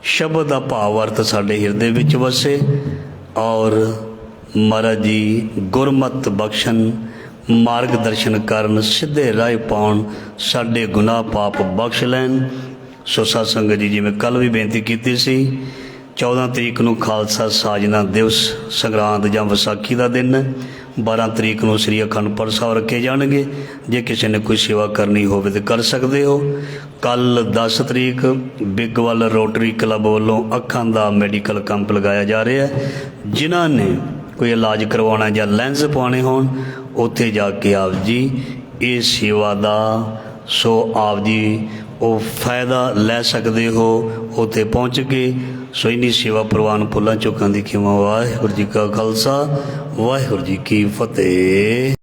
शब्द का भाव अर्थ साडे हिरदे विच वसे और महाराज जी गुरमत बख्शन, मार्गदर्शन करन, सीधे राह पाउण, साडे गुनाह पाप बख्श लैन। सो साध संगत जी जिवें कल भी बेनती कीती सी, 14 तरीक नूं खालसा साजना दिवस संगरांद जां विसाखी का दिन है। 12 तरीक नूं श्री अखंड पाठ साहब रखे जाणगे। जे किसी ने कोई सेवा करनी होवे तो कर सकते हो। कल 10 तरीक बिगवल रोटरी क्लब वालों अखां दा मैडिकल कैंप लगाया जा रहा है। जिन्हां ने कोई इलाज करवाना या लैंस पवाने होण, उत्थे जाके आप जी ये सेवा दा सो आप जी वो फायदा लै सकते हो उत्थे पहुँच के। सो इन्नी सेवा प्रवान फुल्लां चुकां दी खिमा। वाहिगुरू जी का खालसा, वाहिगुरू जी की फतेह।